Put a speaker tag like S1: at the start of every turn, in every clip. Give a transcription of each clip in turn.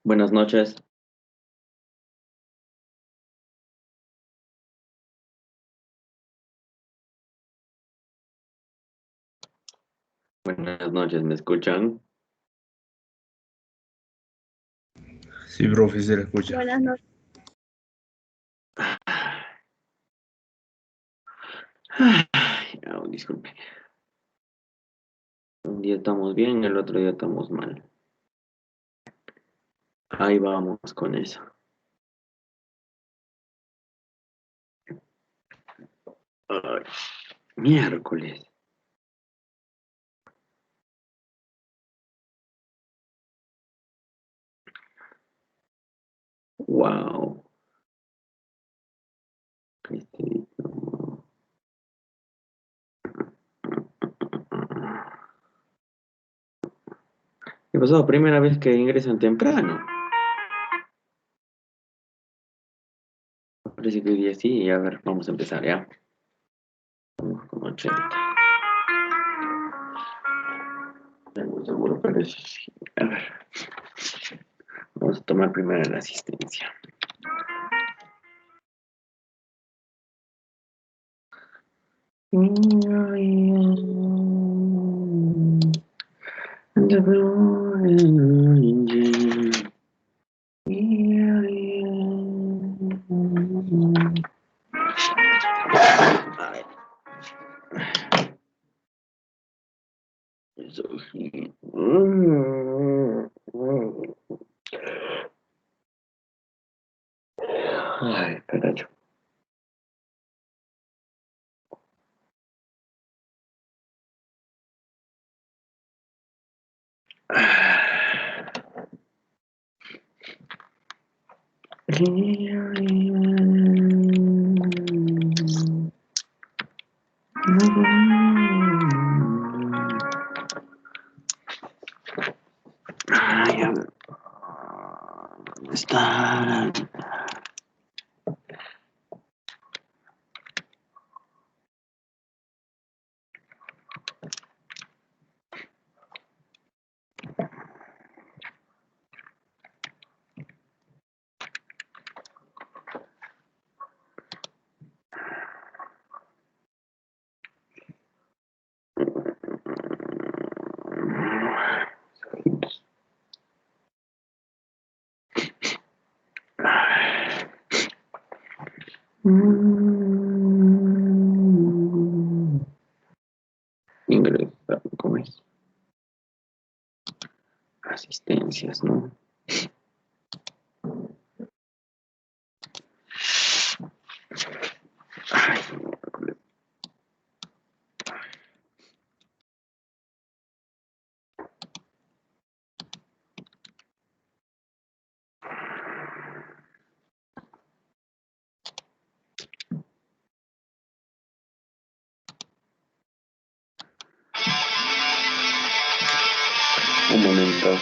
S1: Buenas noches. Buenas noches, ¿me escuchan?
S2: Sí, profe, se le escucha.
S3: Buenas noches.
S1: Disculpe. Un día estamos bien, el otro día estamos mal. Ahí vamos con eso. Ay, miércoles. Wow. Cristiano. ¿Qué pasó? Primera vez que ingresan temprano. Parece que hoy día sí. A ver, vamos a empezar ya. Vamos con 80. Seguro, pero eso sí. A ver. Vamos a tomar primero la asistencia. The blue engine. Ay, eso sí. Ay, carajo. Ay, a ver. ¿Dónde está? Ingresa, ¿cómo es? Asistencias, ¿no? Ay, un momento.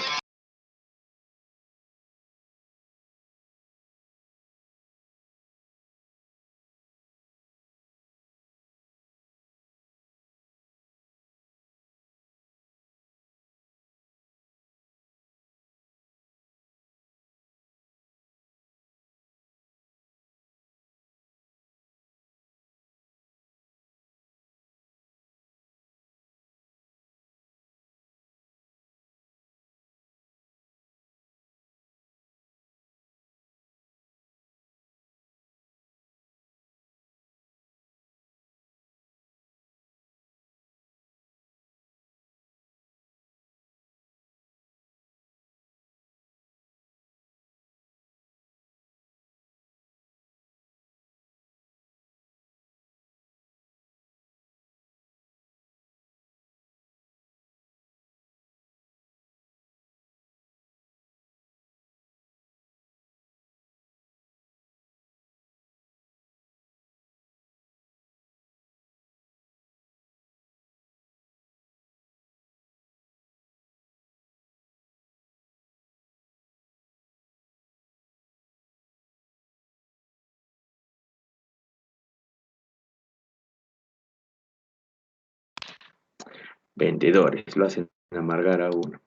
S1: Vendedores, lo hacen amargar a uno.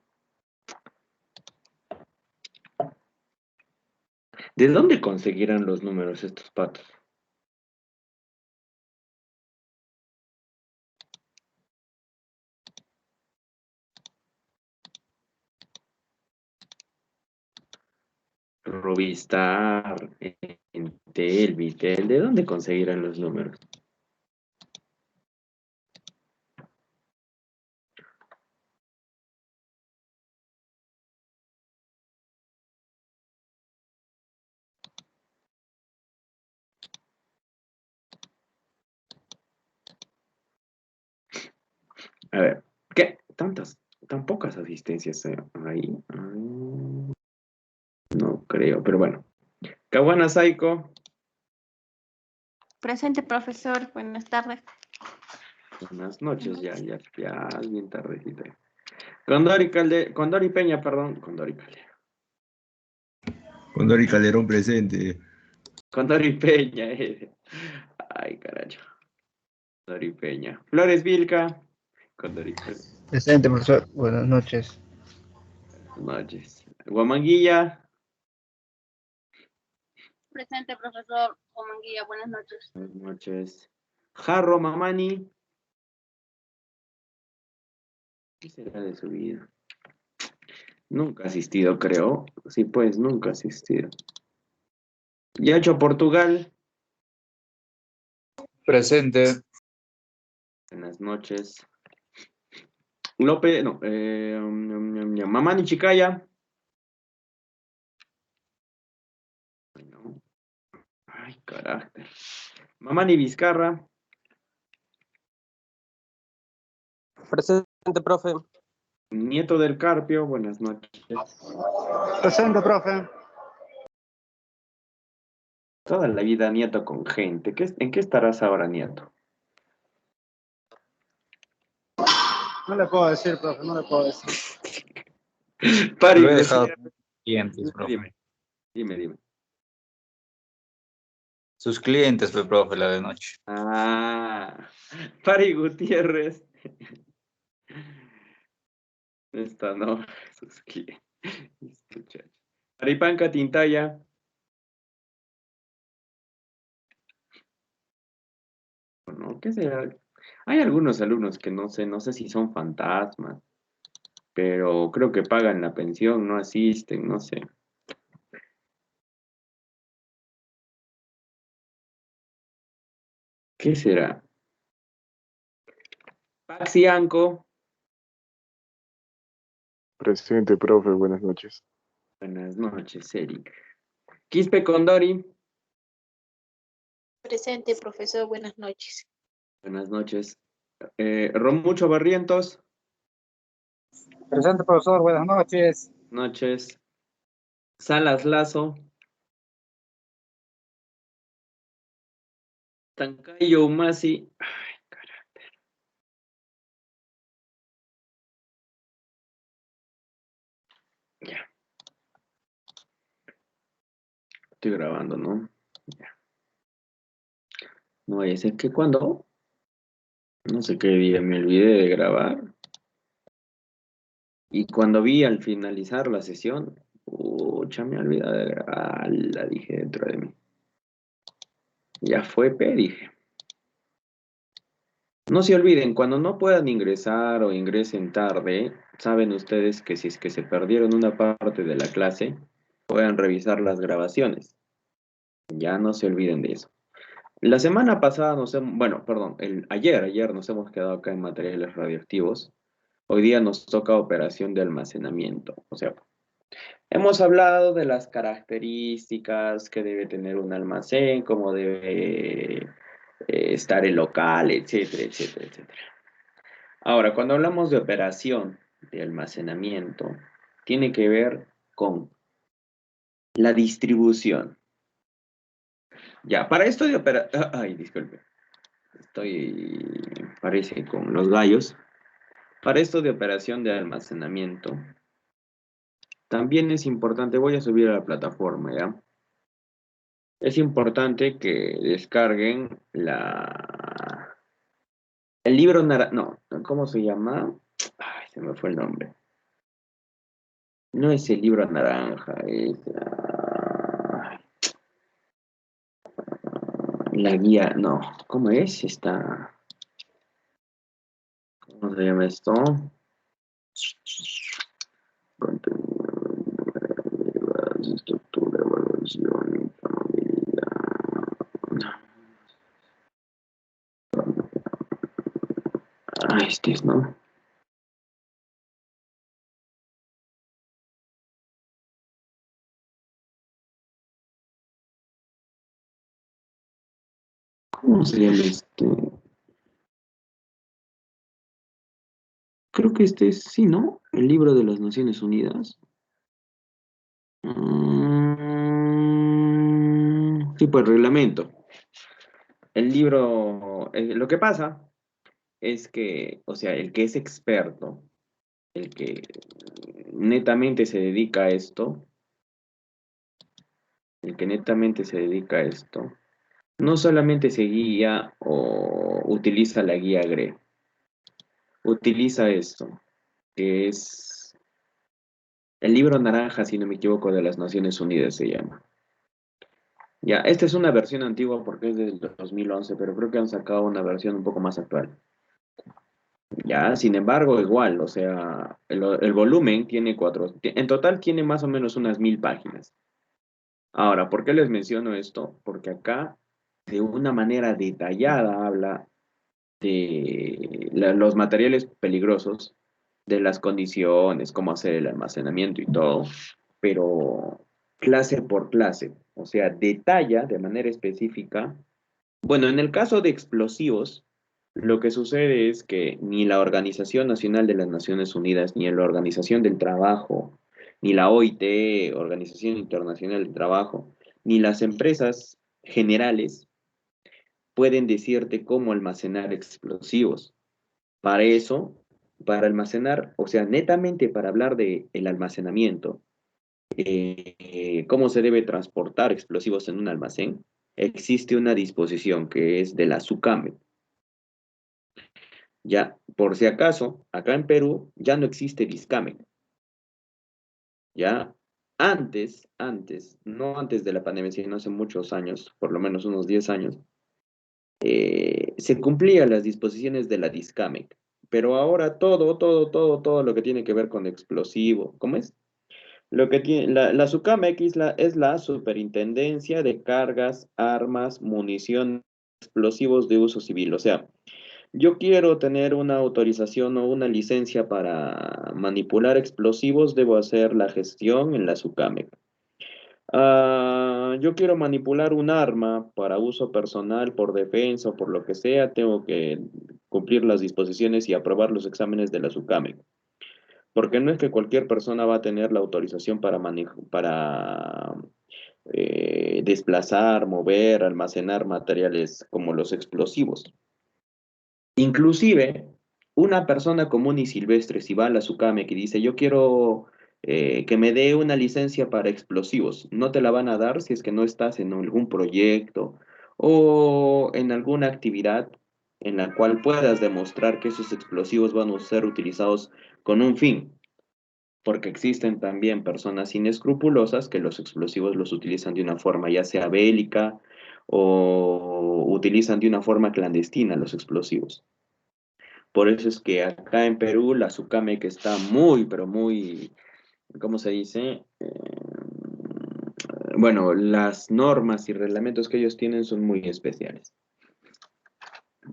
S1: ¿De dónde conseguirán los números estos patos? Robistar, Entel, Vitel, ¿de dónde conseguirán los números? A ver, ¿qué? Tan pocas asistencias ahí. No creo, pero bueno. Caguana Saiko.
S3: Presente, profesor. Buenas tardes.
S1: Buenas noches, ya es bien tardecita. Condori Peña, perdón. Condori Caldera.
S2: Condori Calderón presente.
S1: Condori Peña, Ay, carajo. Condori Peña. Flores Vilca. Condori Peña.
S4: Presente, profesor. Buenas noches.
S1: Buenas noches. Guamanguilla.
S3: Presente, profesor Omanguía. Buenas noches.
S1: Buenas noches. Jarro Mamani. ¿Qué será de su vida? Nunca ha asistido, creo. Sí, pues, nunca ha asistido. Yacho Portugal.
S5: Presente.
S1: Buenas noches. López, no, Mamani Chicaya. Ay, no. Ay, carácter. Mamani Vizcarra.
S6: Presente, profe.
S1: Nieto del Carpio, buenas noches.
S4: Presente, profe.
S1: Toda la vida nieto con gente. ¿En qué estarás ahora, nieto?
S4: No le puedo decir, profe, no le puedo decir.
S1: Pari
S5: Lo he dejado
S1: Gutiérrez.
S5: con clientes, profe.
S1: Dime.
S5: Sus clientes, fue profe, la de noche.
S1: Ah, Pari Gutiérrez. Esta no, sus clientes. Aripanca Tintaya. ¿No? ¿Qué será? Hay algunos alumnos que no sé si son fantasmas, pero creo que pagan la pensión, no asisten, no sé. ¿Qué será? Paxi Anco.
S7: Presente, profe, buenas noches.
S1: Buenas noches, Eric. Quispe Condori.
S8: Presente, profesor, buenas noches.
S1: Buenas noches. Romucho Barrientos.
S4: Presente, profesor. Buenas noches.
S1: Noches. Salas Lazo. Tancayo Umasi. Ay, carácter. Ya. Estoy grabando, ¿no? Ya. No vaya a ser que cuando. No sé qué día me olvidé de grabar. Y cuando vi al finalizar la sesión, ya me olvidé de grabar. La dije dentro de mí. Ya fue, dije. No se olviden, cuando no puedan ingresar o ingresen tarde, saben ustedes que si es que se perdieron una parte de la clase, pueden revisar las grabaciones. Ya no se olviden de eso. La semana pasada bueno, perdón, ayer nos hemos quedado acá en materiales radioactivos. Hoy día nos toca operación de almacenamiento. O sea, hemos hablado de las características que debe tener un almacén, cómo debe estar el local, etcétera, etcétera, etcétera. Ahora, cuando hablamos de operación de almacenamiento, tiene que ver con la distribución. Ya, para esto de operación... Ay, disculpe. Parece con los gallos. Para esto de operación de almacenamiento, también es importante, voy a subir a la plataforma, ¿ya? Es importante que descarguen el libro no, ¿cómo se llama? Ay, se me fue el nombre. No es el libro naranja, es... La guía, no. ¿Cómo es? Esta. ¿Cómo se llama esto? Contenido, estructura, evaluación, disponibilidad. Ah, este es, ¿no? ¿Cómo se llama este? Creo que este es, sí, ¿no? El libro de las Naciones Unidas. Sí, pues reglamento. El libro, lo que pasa es que, o sea, el que es experto, el que netamente se dedica a esto, el que netamente se dedica a esto, no solamente se guía o utiliza la guía GRE, utiliza esto, que es el libro naranja, si no me equivoco, de las Naciones Unidas se llama. Ya, esta es una versión antigua porque es del 2011, pero creo que han sacado una versión un poco más actual. Ya, sin embargo, igual, o sea, el volumen tiene en total tiene más o menos unas 1000 páginas. Ahora, ¿por qué les menciono esto? Porque acá, de una manera detallada, habla de los materiales peligrosos, de las condiciones, cómo hacer el almacenamiento y todo, pero clase por clase, o sea, detalla de manera específica. Bueno, en el caso de explosivos, lo que sucede es que ni la Organización Nacional de las Naciones Unidas, ni la Organización del Trabajo, ni la OIT, Organización Internacional del Trabajo, ni las empresas generales pueden decirte cómo almacenar explosivos. Para eso, para almacenar, o sea, netamente para hablar de el almacenamiento, cómo se debe transportar explosivos en un almacén, existe una disposición que es de la SUCAME. Ya, por si acaso, acá en Perú ya no existe Discame. Ya, no antes de la pandemia, sino hace muchos años, por lo menos unos 10 años, se cumplían las disposiciones de la Discamec. Pero ahora todo lo que tiene que ver con explosivo, ¿cómo es? Lo que tiene, la SUCAMEC es la Superintendencia de Cargas, Armas, Munición, Explosivos de Uso Civil. O sea, yo quiero tener una autorización o una licencia para manipular explosivos, debo hacer la gestión en la SUCAMEC. Yo quiero manipular un arma para uso personal, por defensa o por lo que sea, tengo que cumplir las disposiciones y aprobar los exámenes de la SUCAMEC. Porque no es que cualquier persona va a tener la autorización para desplazar, mover, almacenar materiales como los explosivos. Inclusive, una persona común y silvestre, si va a la SUCAMEC y dice, yo quiero que me dé una licencia para explosivos, no te la van a dar si es que no estás en algún proyecto o en alguna actividad en la cual puedas demostrar que esos explosivos van a ser utilizados con un fin. Porque existen también personas inescrupulosas que los explosivos los utilizan de una forma ya sea bélica o utilizan de una forma clandestina los explosivos. Por eso es que acá en Perú la SUCAMEC está muy, pero muy, ¿cómo se dice? Bueno, las normas y reglamentos que ellos tienen son muy especiales.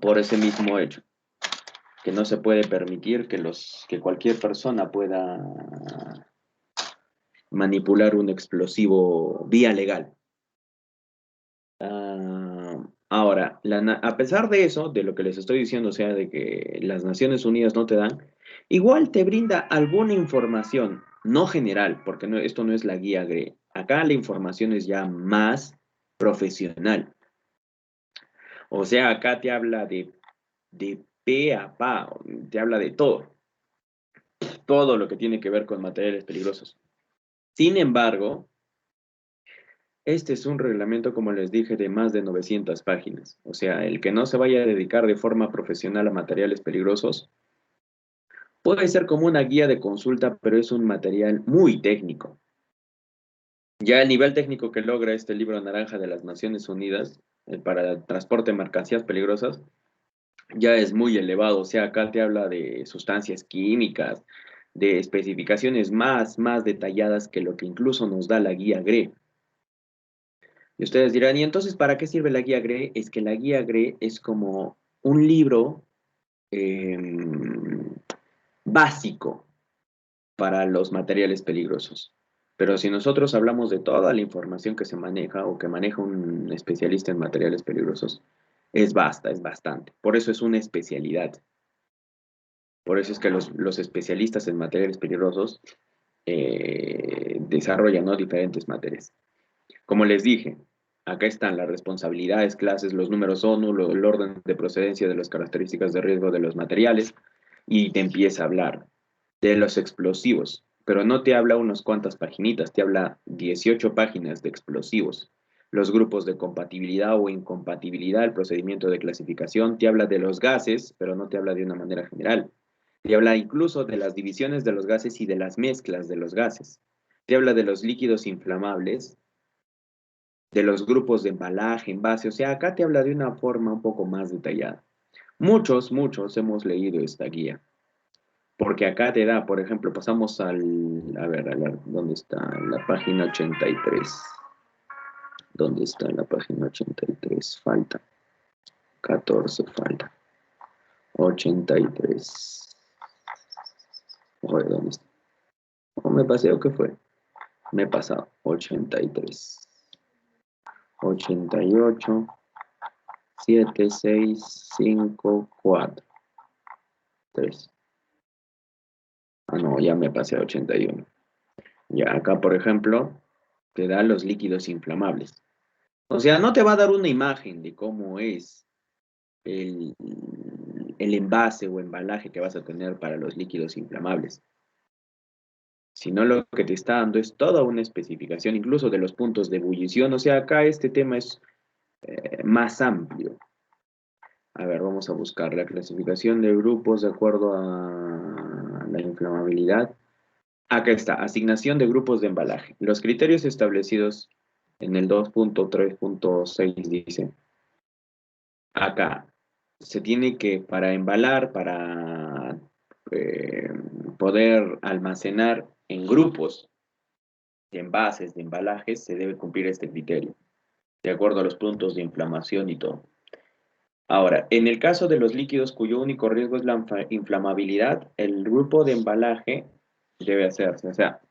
S1: Por ese mismo hecho, que no se puede permitir que cualquier persona pueda manipular un explosivo vía legal. Ahora, a pesar de eso, de lo que les estoy diciendo, o sea, de que las Naciones Unidas no te dan, igual te brinda alguna información, no general, porque esto no es la guía GRE. Acá la información es ya más profesional. O sea, acá te habla de pe a pa, te habla de todo lo que tiene que ver con materiales peligrosos. Sin embargo, este es un reglamento, como les dije, de más de 900 páginas. O sea, el que no se vaya a dedicar de forma profesional a materiales peligrosos puede ser como una guía de consulta, pero es un material muy técnico. Ya el nivel técnico que logra este libro naranja de las Naciones Unidas para el transporte de mercancías peligrosas, ya es muy elevado. O sea, acá te habla de sustancias químicas, de especificaciones más detalladas que lo que incluso nos da la guía GRE. Y ustedes dirán, ¿y entonces para qué sirve la guía GRE? Es que la guía GRE es como un libro básico para los materiales peligrosos. Pero si nosotros hablamos de toda la información que se maneja o que maneja un especialista en materiales peligrosos, es vasta, es bastante. Por eso es una especialidad. Por eso es que los especialistas en materiales peligrosos desarrollan, ¿no?, diferentes materias. Como les dije, acá están las responsabilidades, clases, los números ONU, el orden de procedencia de las características de riesgo de los materiales, y te empieza a hablar de los explosivos, pero no te habla unas cuantas paginitas, te habla 18 páginas de explosivos, los grupos de compatibilidad o incompatibilidad, el procedimiento de clasificación, te habla de los gases, pero no te habla de una manera general, te habla incluso de las divisiones de los gases y de las mezclas de los gases, te habla de los líquidos inflamables, de los grupos de embalaje, envase, o sea, acá te habla de una forma un poco más detallada. Muchos hemos leído esta guía, porque acá te da, por ejemplo, pasamos ¿dónde está? La página 83. ¿Dónde está la página 83? Falta 14, falta 83. Oye, ¿dónde está? ¿O me pasé o qué fue? Me he pasado. 83. 88. 7, 6, 5, 4, 3. Ah, no, ya me pasé a 81. Ya acá, por ejemplo, te da los líquidos inflamables. O sea, no te va a dar una imagen de cómo es el, el envase o embalaje que vas a tener para los líquidos inflamables, sino lo que te está dando es toda una especificación, incluso de los puntos de ebullición. O sea, acá este tema es más amplio. A ver, vamos a buscar la clasificación de grupos de acuerdo a la inflamabilidad. Acá está, asignación de grupos de embalaje. Los criterios establecidos en el 2.3.6 dice, acá se tiene que, para embalar, para poder almacenar en grupos de envases, de embalajes, se debe cumplir este criterio, de acuerdo a los puntos de inflamación y todo. Ahora, en el caso de los líquidos cuyo único riesgo es la inflamabilidad, el grupo de embalaje debe hacerse, o sea,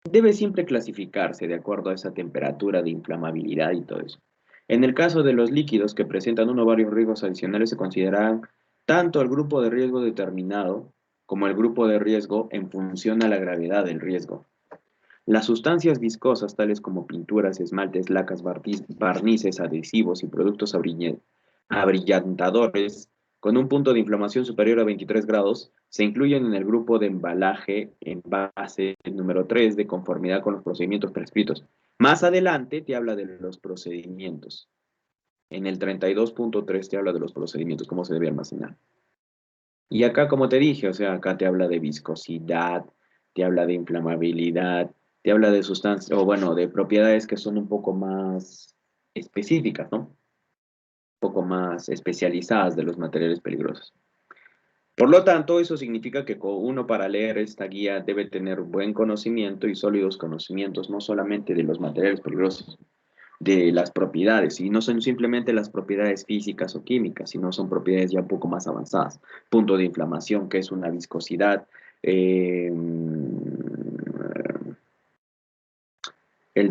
S1: debe siempre clasificarse de acuerdo a esa temperatura de inflamabilidad y todo eso. En el caso de los líquidos que presentan uno o varios riesgos adicionales, se considerarán tanto el grupo de riesgo determinado como el grupo de riesgo en función a la gravedad del riesgo. Las sustancias viscosas, tales como pinturas, esmaltes, lacas, barnices, adhesivos y productos abrillantadores, con un punto de inflamación superior a 23 grados, se incluyen en el grupo de embalaje en base número 3 de conformidad con los procedimientos prescritos. Más adelante te habla de los procedimientos. En el 32.3 te habla de los procedimientos, cómo se debe almacenar. Y acá, como te dije, o sea, acá te habla de viscosidad, te habla de inflamabilidad, te habla de sustancias, o bueno, de propiedades que son un poco más específicas, ¿no? Un poco más especializadas de los materiales peligrosos. Por lo tanto, eso significa que uno, para leer esta guía, debe tener buen conocimiento y sólidos conocimientos, no solamente de los materiales peligrosos, de las propiedades, y no son simplemente las propiedades físicas o químicas, sino son propiedades ya un poco más avanzadas. Punto de inflamación, que es una viscosidad, el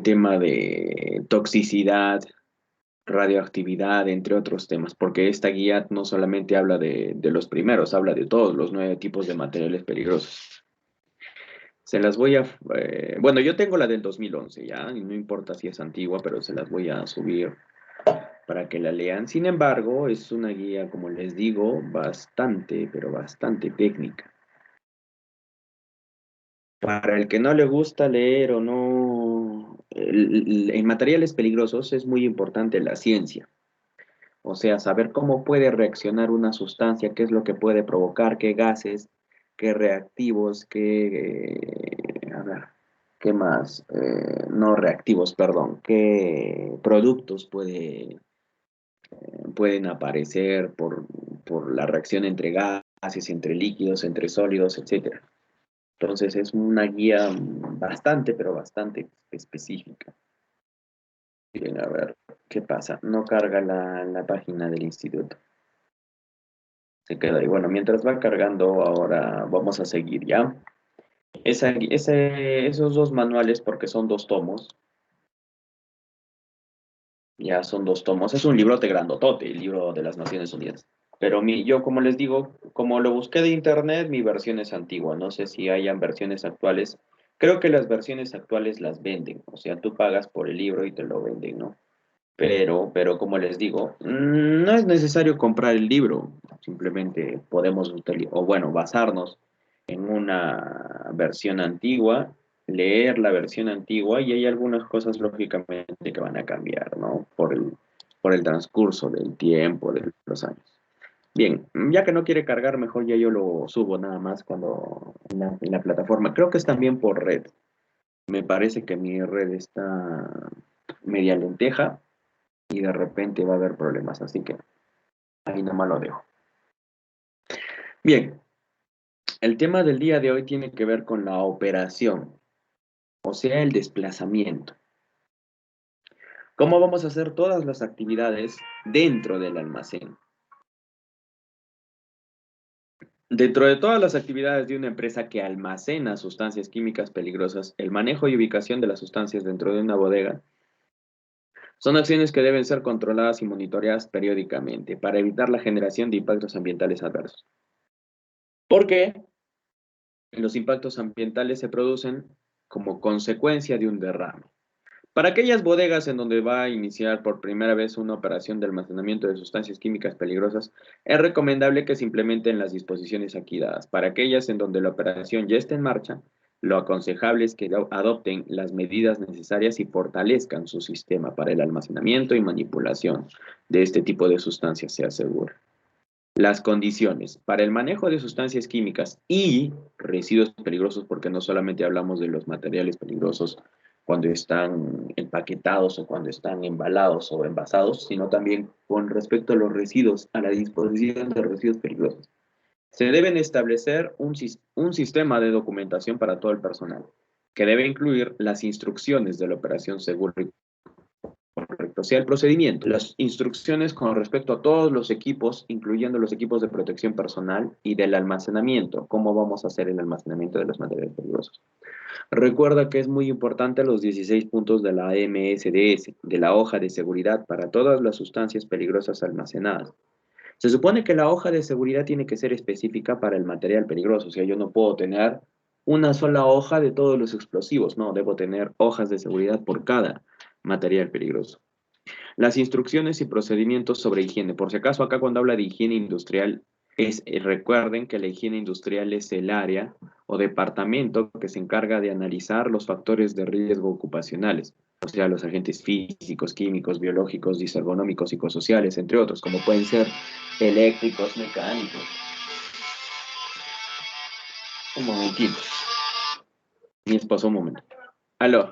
S1: tema de toxicidad, radioactividad, entre otros temas, porque esta guía no solamente habla de los primeros, habla de todos los 9 tipos de materiales peligrosos. Se las voy a... bueno, yo tengo la del 2011, ¿ya? Y no importa si es antigua, pero se las voy a subir para que la lean. Sin embargo, es una guía, como les digo, bastante, pero bastante técnica. Para el que no le gusta leer o no... en materiales peligrosos es muy importante la ciencia. O sea, saber cómo puede reaccionar una sustancia, qué es lo que puede provocar, qué gases, qué reactivos, a ver, qué más, no reactivos, perdón, qué productos puede pueden aparecer por la reacción entre gases, entre líquidos, entre sólidos, etcétera. Entonces es una guía bastante, pero bastante específica. Bien, a ver, ¿qué pasa? No carga la página del instituto. Se queda ahí. Bueno, mientras va cargando, ahora vamos a seguir, ¿ya? Esos dos manuales, porque son dos tomos, ya son dos tomos. Es un librote grandotote, el libro de las Naciones Unidas. Pero yo, como les digo, como lo busqué de internet, mi versión es antigua. No sé si hayan versiones actuales. Creo que las versiones actuales las venden. O sea, tú pagas por el libro y te lo venden, ¿no? Pero como les digo, no es necesario comprar el libro. Simplemente podemos o bueno, basarnos en una versión antigua, leer la versión antigua y hay algunas cosas lógicamente que van a cambiar, ¿no? Por el transcurso del tiempo, de los años. Bien, ya que no quiere cargar, mejor ya yo lo subo nada más cuando en la plataforma. Creo que es también por red. Me parece que mi red está media lenteja y de repente va a haber problemas, así que ahí nomás lo dejo. Bien, el tema del día de hoy tiene que ver con la operación, o sea, el desplazamiento. ¿Cómo vamos a hacer todas las actividades dentro del almacén? Dentro de todas las actividades de una empresa que almacena sustancias químicas peligrosas, el manejo y ubicación de las sustancias dentro de una bodega son acciones que deben ser controladas y monitoreadas periódicamente para evitar la generación de impactos ambientales adversos. ¿Por qué? Los impactos ambientales se producen como consecuencia de un derrame. Para aquellas bodegas en donde va a iniciar por primera vez una operación de almacenamiento de sustancias químicas peligrosas, es recomendable que se implementen las disposiciones aquí dadas. Para aquellas en donde la operación ya está en marcha, lo aconsejable es que adopten las medidas necesarias y fortalezcan su sistema para el almacenamiento y manipulación de este tipo de sustancias, se asegura. Las condiciones para el manejo de sustancias químicas y residuos peligrosos, porque no solamente hablamos de los materiales peligrosos cuando están empaquetados o cuando están embalados o envasados, sino también con respecto a los residuos, a la disposición de residuos peligrosos. Se deben establecer un sistema de documentación para todo el personal, que debe incluir las instrucciones de la operación segura y correcto. O sea, el procedimiento, las instrucciones con respecto a todos los equipos, incluyendo los equipos de protección personal y del almacenamiento, cómo vamos a hacer el almacenamiento de los materiales peligrosos. Recuerda que es muy importante los 16 puntos de la MSDS, de la hoja de seguridad para todas las sustancias peligrosas almacenadas. Se supone que la hoja de seguridad tiene que ser específica para el material peligroso, o sea, yo no puedo tener una sola hoja de todos los explosivos, no, debo tener hojas de seguridad por cada material peligroso. Las instrucciones y procedimientos sobre higiene. Por si acaso, acá cuando habla de higiene industrial, recuerden que la higiene industrial es el área o departamento que se encarga de analizar los factores de riesgo ocupacionales, o sea, los agentes físicos, químicos, biológicos, disergonómicos, psicosociales, entre otros, como pueden ser eléctricos, mecánicos. Un momentito. Mi esposo, un momento. Aló.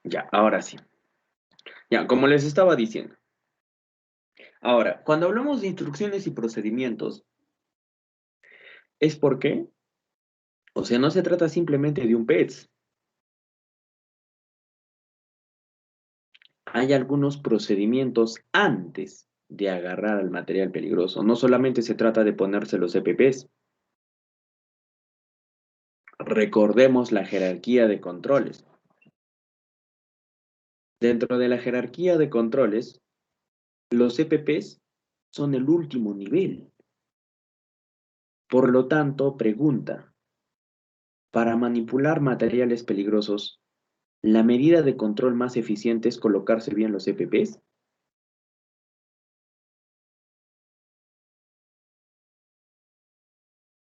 S1: Ya, ahora sí. Ya, como les estaba diciendo. Ahora, cuando hablamos de instrucciones y procedimientos, ¿es por qué? O sea, no se trata simplemente de un PETS. Hay algunos procedimientos antes de agarrar al material peligroso. No solamente se trata de ponerse los EPPs. Recordemos la jerarquía de controles. Dentro de la jerarquía de controles, los EPPs son el último nivel. Por lo tanto, pregunta, para manipular materiales peligrosos, ¿la medida de control más eficiente es colocarse bien los EPPs?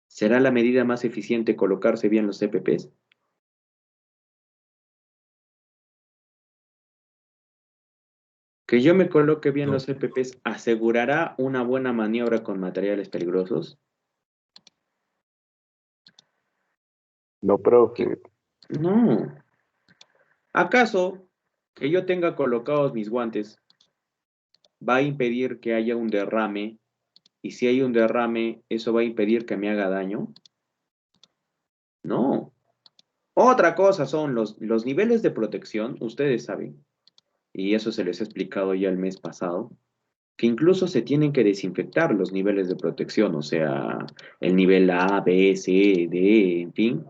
S1: ¿Será la medida más eficiente colocarse bien los EPPs? Que yo me coloque bien
S2: No.
S1: los EPPs asegurará una buena maniobra con materiales peligrosos.
S7: No, profe.
S1: No. ¿Acaso que yo tenga colocados mis guantes va a impedir que haya un derrame? Y si hay un derrame, ¿eso va a impedir que me haga daño? No. Otra cosa son los niveles de protección, ustedes saben, y eso se les ha explicado ya el mes pasado, que incluso se tienen que desinfectar los niveles de protección, o sea, el nivel A, B, C, D, en fin,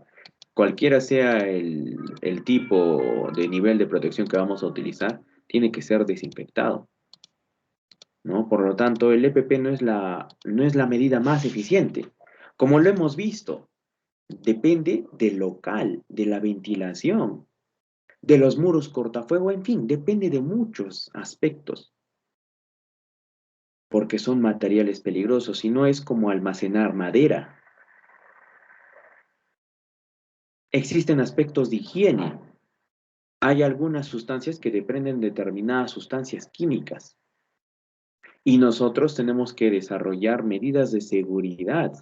S1: cualquiera sea el tipo de nivel de protección que vamos a utilizar, tiene que ser desinfectado, ¿no? Por lo tanto, el EPP no es la medida más eficiente, como lo hemos visto, depende del local, de la ventilación, de los muros cortafuego, en fin, depende de muchos aspectos, porque son materiales peligrosos y no es como almacenar madera. Existen aspectos de higiene. Hay algunas sustancias que dependen de determinadas sustancias químicas y nosotros tenemos que desarrollar medidas de seguridad.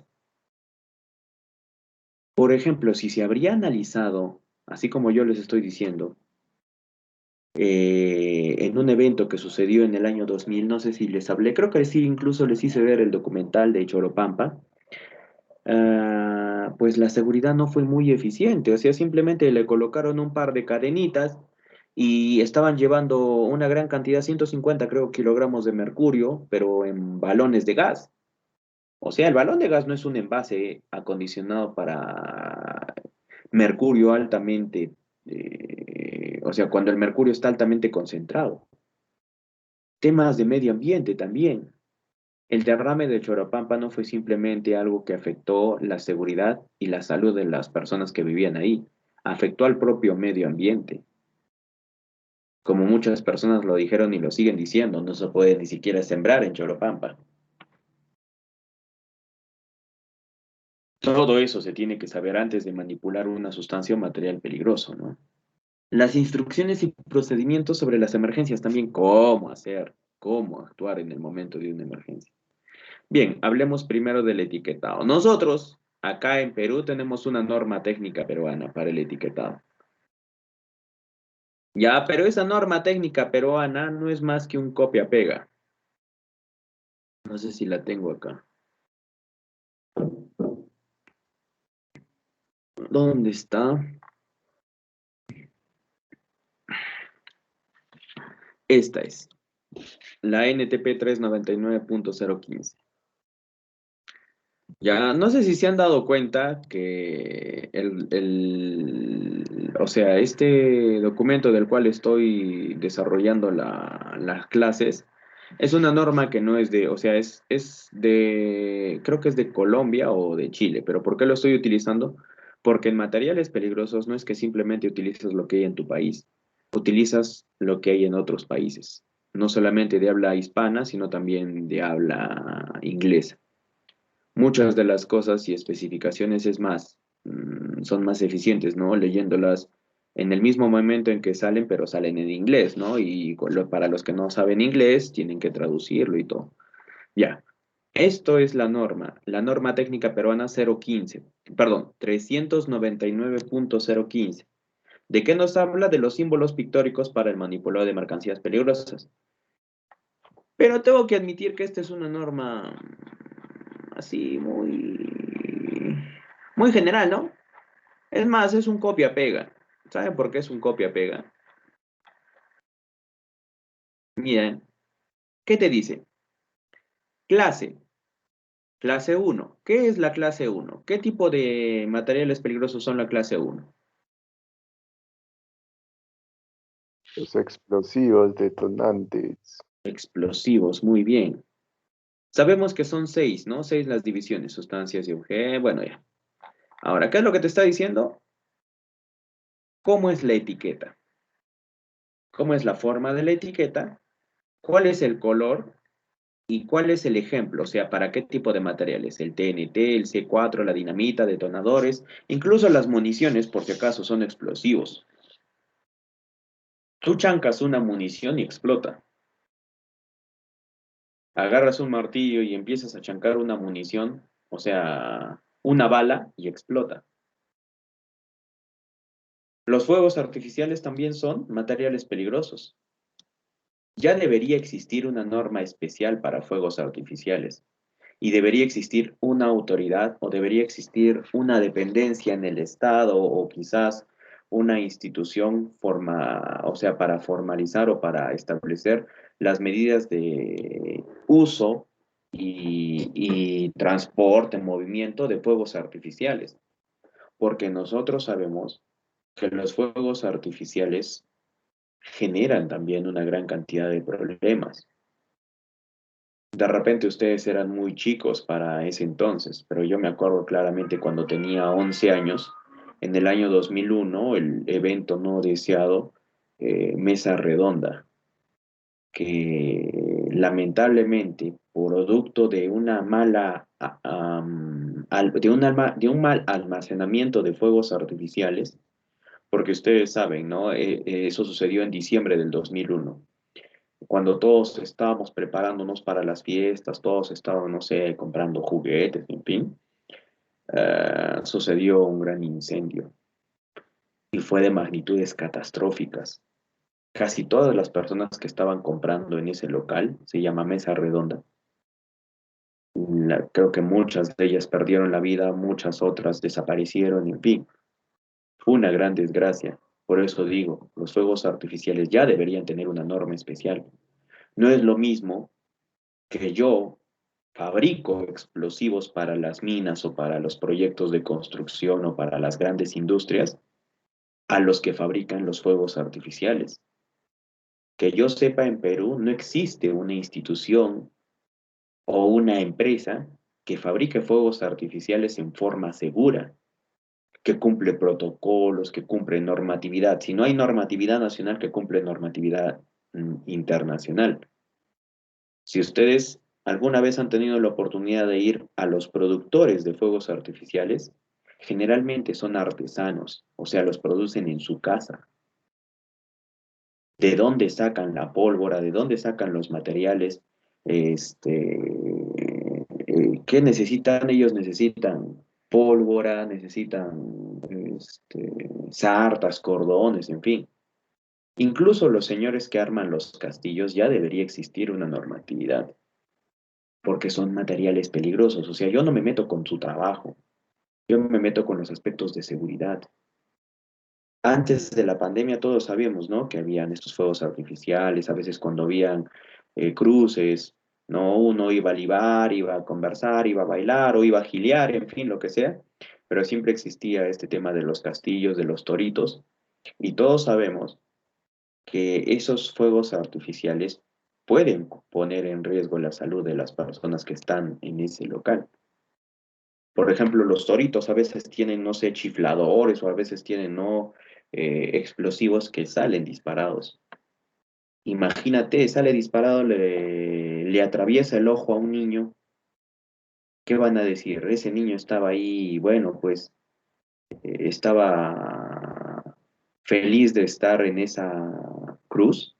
S1: Por ejemplo, si se habría analizado, así como yo les estoy diciendo, en un evento que sucedió en el año 2000, no sé si les hablé, creo que sí, incluso les hice ver el documental de Choropampa. Pues la seguridad no fue muy eficiente, o sea, simplemente le colocaron un par de cadenitas y estaban llevando una gran cantidad, 150 creo kilogramos de mercurio, pero en balones de gas. O sea, el balón de gas no es un envase acondicionado para mercurio altamente, o sea, cuando el mercurio está altamente concentrado. Temas de medio ambiente también. El derrame de Choropampa no fue simplemente algo que afectó la seguridad y la salud de las personas que vivían ahí, afectó al propio medio ambiente. Como muchas personas lo dijeron y lo siguen diciendo, no se puede ni siquiera sembrar en Choropampa. Todo eso se tiene que saber antes de manipular una sustancia o material peligroso, ¿no? Las instrucciones y procedimientos sobre las emergencias también, cómo hacer, cómo actuar en el momento de una emergencia. Bien, hablemos primero del etiquetado. Nosotros, acá en Perú, tenemos una norma técnica peruana para el etiquetado. Ya, pero esa norma técnica peruana no es más que un copia-pega. No sé si la tengo acá. ¿Dónde está? Esta es. La NTP 399.015. Ya, no sé si se han dado cuenta que o sea, este documento del cual estoy desarrollando las clases es una norma que no es de, o sea, es de, creo que es de Colombia o de Chile, pero ¿por qué lo estoy utilizando? Porque en materiales peligrosos no es que simplemente utilizas lo que hay en tu país, utilizas lo que hay en otros países, no solamente de habla hispana, sino también de habla inglesa. Muchas de las cosas y especificaciones es más, son más eficientes, ¿no? Leyéndolas en el mismo momento en que salen, pero salen en inglés, ¿no? Y para los que no saben inglés, tienen que traducirlo y todo. Ya, esto es la norma técnica peruana 015, perdón, 399.015. ¿De qué nos habla? De los símbolos pictóricos para el manipulado de mercancías peligrosas. Pero tengo que admitir que esta es una norma así muy general, ¿no? Es más, es un copia-pega. ¿Saben por qué es un copia-pega? Miren, ¿qué te dice? Clase. Clase 1. ¿Qué es la clase 1? ¿Qué tipo de materiales peligrosos son la clase 1?
S7: Los explosivos, detonantes.
S1: Explosivos, muy bien. Sabemos que son 6, ¿no? 6 las divisiones, sustancias y objetos. Bueno, ya. Ahora, ¿qué es lo que te está diciendo? ¿Cómo es la etiqueta? ¿Cómo es la forma de la etiqueta? ¿Cuál es el color? ¿Y cuál es el ejemplo? O sea, ¿para qué tipo de materiales? El TNT, el C4, la dinamita, detonadores, incluso las municiones, por si acaso, son explosivos. Tú chancas una munición y explota. Agarras un martillo y empiezas a chancar una munición, o sea, una bala y explota. Los fuegos artificiales también son materiales peligrosos. Ya debería existir una norma especial para fuegos artificiales y debería existir una autoridad o debería existir una dependencia en el Estado o quizás una institución o sea, para formalizar o para establecer las medidas de uso y transporte, movimiento de fuegos artificiales. Porque nosotros sabemos que los fuegos artificiales generan también una gran cantidad de problemas. De repente ustedes eran muy chicos para ese entonces, pero yo me acuerdo claramente cuando tenía 11 años, en el año 2001, el evento no deseado, Mesa Redonda, que lamentablemente, producto de una mala, de un mal almacenamiento de fuegos artificiales, porque ustedes saben, ¿no? Eso sucedió en diciembre del 2001 cuando todos estábamos preparándonos para las fiestas, todos estaban, no sé, comprando juguetes, en fin, sucedió un gran incendio y fue de magnitudes catastróficas. Casi todas las personas que estaban comprando en ese local, se llama Mesa Redonda, creo que muchas de ellas perdieron la vida, muchas otras desaparecieron, en fin, fue una gran desgracia. Por eso digo, los fuegos artificiales ya deberían tener una norma especial. No es lo mismo que yo fabrico explosivos para las minas o para los proyectos de construcción o para las grandes industrias a los que fabrican los fuegos artificiales. Que yo sepa, en Perú no existe una institución o una empresa que fabrique fuegos artificiales en forma segura, que cumple protocolos, que cumple normatividad. Si no hay normatividad nacional, que cumple normatividad internacional. Si ustedes alguna vez han tenido la oportunidad de ir a los productores de fuegos artificiales, generalmente son artesanos, o sea, los producen en su casa. ¿De dónde sacan la pólvora? ¿De dónde sacan los materiales? ¿Qué necesitan? Ellos necesitan pólvora, necesitan sartas, cordones, en fin. Incluso los señores que arman los castillos ya debería existir una normatividad porque son materiales peligrosos. O sea, yo no me meto con su trabajo, yo me meto con los aspectos de seguridad. Antes de la pandemia todos sabíamos, ¿no? Que habían estos fuegos artificiales, a veces cuando habían cruces, ¿no? Uno iba a libar, iba a conversar, iba a bailar o iba a gilear, en fin, lo que sea, pero siempre existía este tema de los castillos, de los toritos, y todos sabemos que esos fuegos artificiales pueden poner en riesgo la salud de las personas que están en ese local. Por ejemplo, los toritos a veces tienen, no sé, chifladores o a veces tienen, no, explosivos que salen disparados. Imagínate, sale disparado, le atraviesa el ojo a un niño. ¿Qué van a decir? Ese niño estaba ahí, bueno, pues estaba feliz de estar en esa cruz.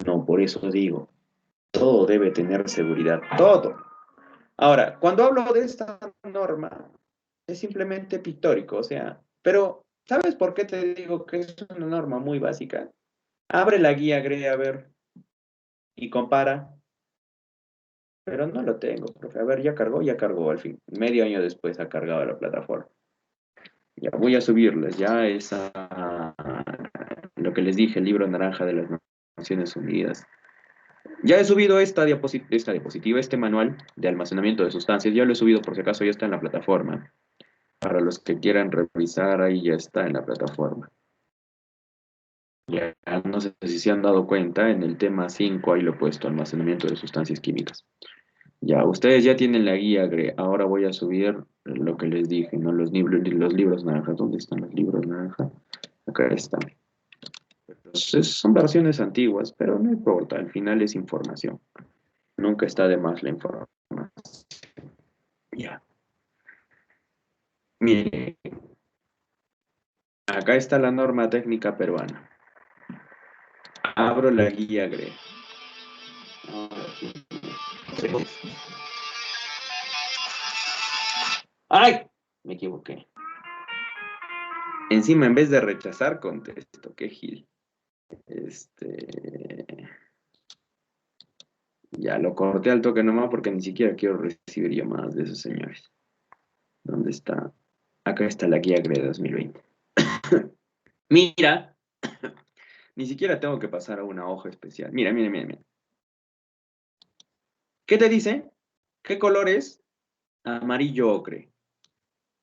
S1: No, por eso digo, todo debe tener seguridad, todo. Ahora, cuando hablo de esta norma, es simplemente pictórico, o sea, pero ¿Sabes por qué te digo que es una norma muy básica? Abre la guía GRE a ver y compara. Pero no lo tengo, profe. A ver, ya cargó al fin. Medio año después ha cargado la plataforma. Ya voy a subirles, ya esa, lo que les dije, el libro naranja de las Naciones Unidas. Ya he subido esta diapositiva, este manual de almacenamiento de sustancias. Ya lo he subido por si acaso, ya está en la plataforma. Para los que quieran revisar, ahí ya está en la plataforma. Ya no sé si se han dado cuenta, en el tema 5 ahí lo he puesto, almacenamiento de sustancias químicas. Ya, ustedes ya tienen la guía, ahora voy a subir lo que les dije, ¿no? Los libros naranjas. ¿Dónde están los libros naranjas? Acá están. Son versiones antiguas, pero no importa, al final es información. Nunca está de más la información. Ya. Miren, acá está la norma técnica peruana. Abro la guía, Ahora sí. ¡Ay! Me equivoqué. Encima, en vez de rechazar, contesto. Qué gil. Ya lo corté al toque nomás porque ni siquiera quiero recibir llamadas de esos señores. ¿Dónde está? Acá está la guía GRE 2020. Mira, ni siquiera tengo que pasar a una hoja especial. Mira, mira, mira, mira. ¿Qué te dice? ¿Qué color es? Amarillo ocre.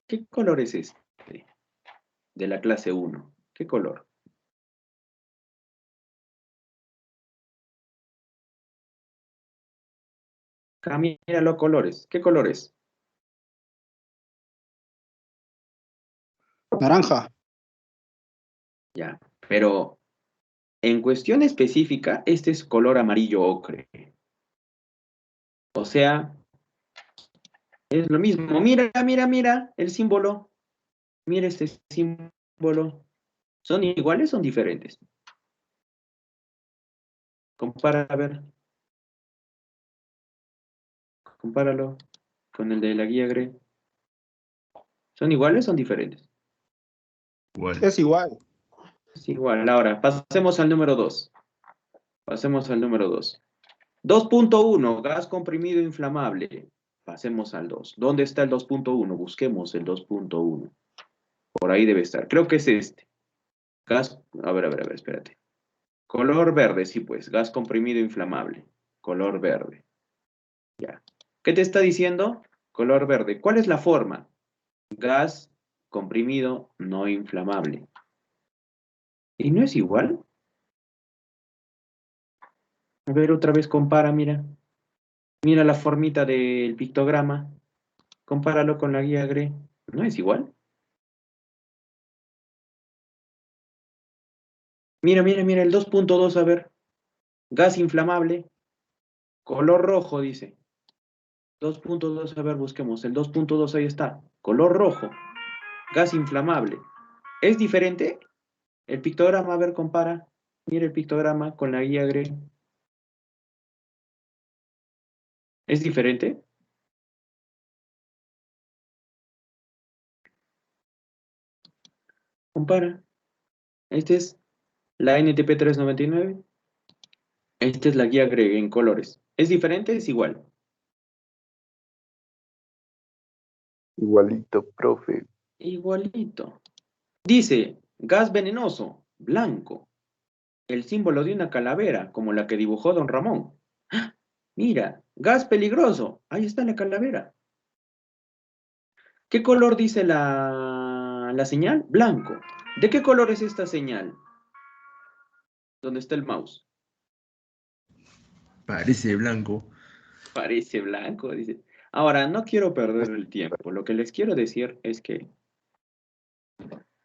S1: ¿Qué color es este? De la clase 1. ¿Qué color? Mira los colores. ¿Qué colores?
S4: Naranja.
S1: Ya, pero en cuestión específica, este es color amarillo ocre. O sea, es lo mismo. Mira, mira, mira el símbolo. Mira este símbolo. ¿Son iguales o son diferentes? Compara, a ver. Compáralo con el de la guía GRE. ¿Son iguales o son diferentes?
S2: Igual.
S4: Es igual.
S1: Es igual. Ahora, pasemos al número 2. Pasemos al número 2. 2.1, gas comprimido inflamable. Pasemos al 2. ¿Dónde está el 2.1? Busquemos el 2.1. Por ahí debe estar. Creo que es este. Gas, a ver, espérate. Color verde, sí pues. Gas comprimido inflamable. Color verde. Ya. ¿Qué te está diciendo? Color verde. ¿Cuál es la forma? Gas comprimido no inflamable. ¿Y no es igual? A ver, otra vez compara, mira. Mira la formita del pictograma. Compáralo con la guía GRE. ¿No es igual? Mira, mira, mira, el 2.2, a ver. Gas inflamable. Color rojo, dice. 2.2, a ver, busquemos. El 2.2, ahí está. Color rojo. Gas inflamable. ¿Es diferente? El pictograma, a ver, compara. Mira el pictograma con la guía GRE. ¿Es diferente? Compara. Este es la NTP 399. Esta es la guía GRE en colores. ¿Es diferente? Es igual.
S7: Igualito, profe.
S1: Igualito. Dice, gas venenoso, blanco. El símbolo de una calavera, como la que dibujó don Ramón. ¡Ah! Mira, gas peligroso. Ahí está la calavera. ¿Qué color dice la señal? Blanco. ¿De qué color es esta señal? ¿Dónde está el mouse?
S2: Parece blanco.
S1: Parece blanco, dice. Ahora, no quiero perder el tiempo. Lo que les quiero decir es que,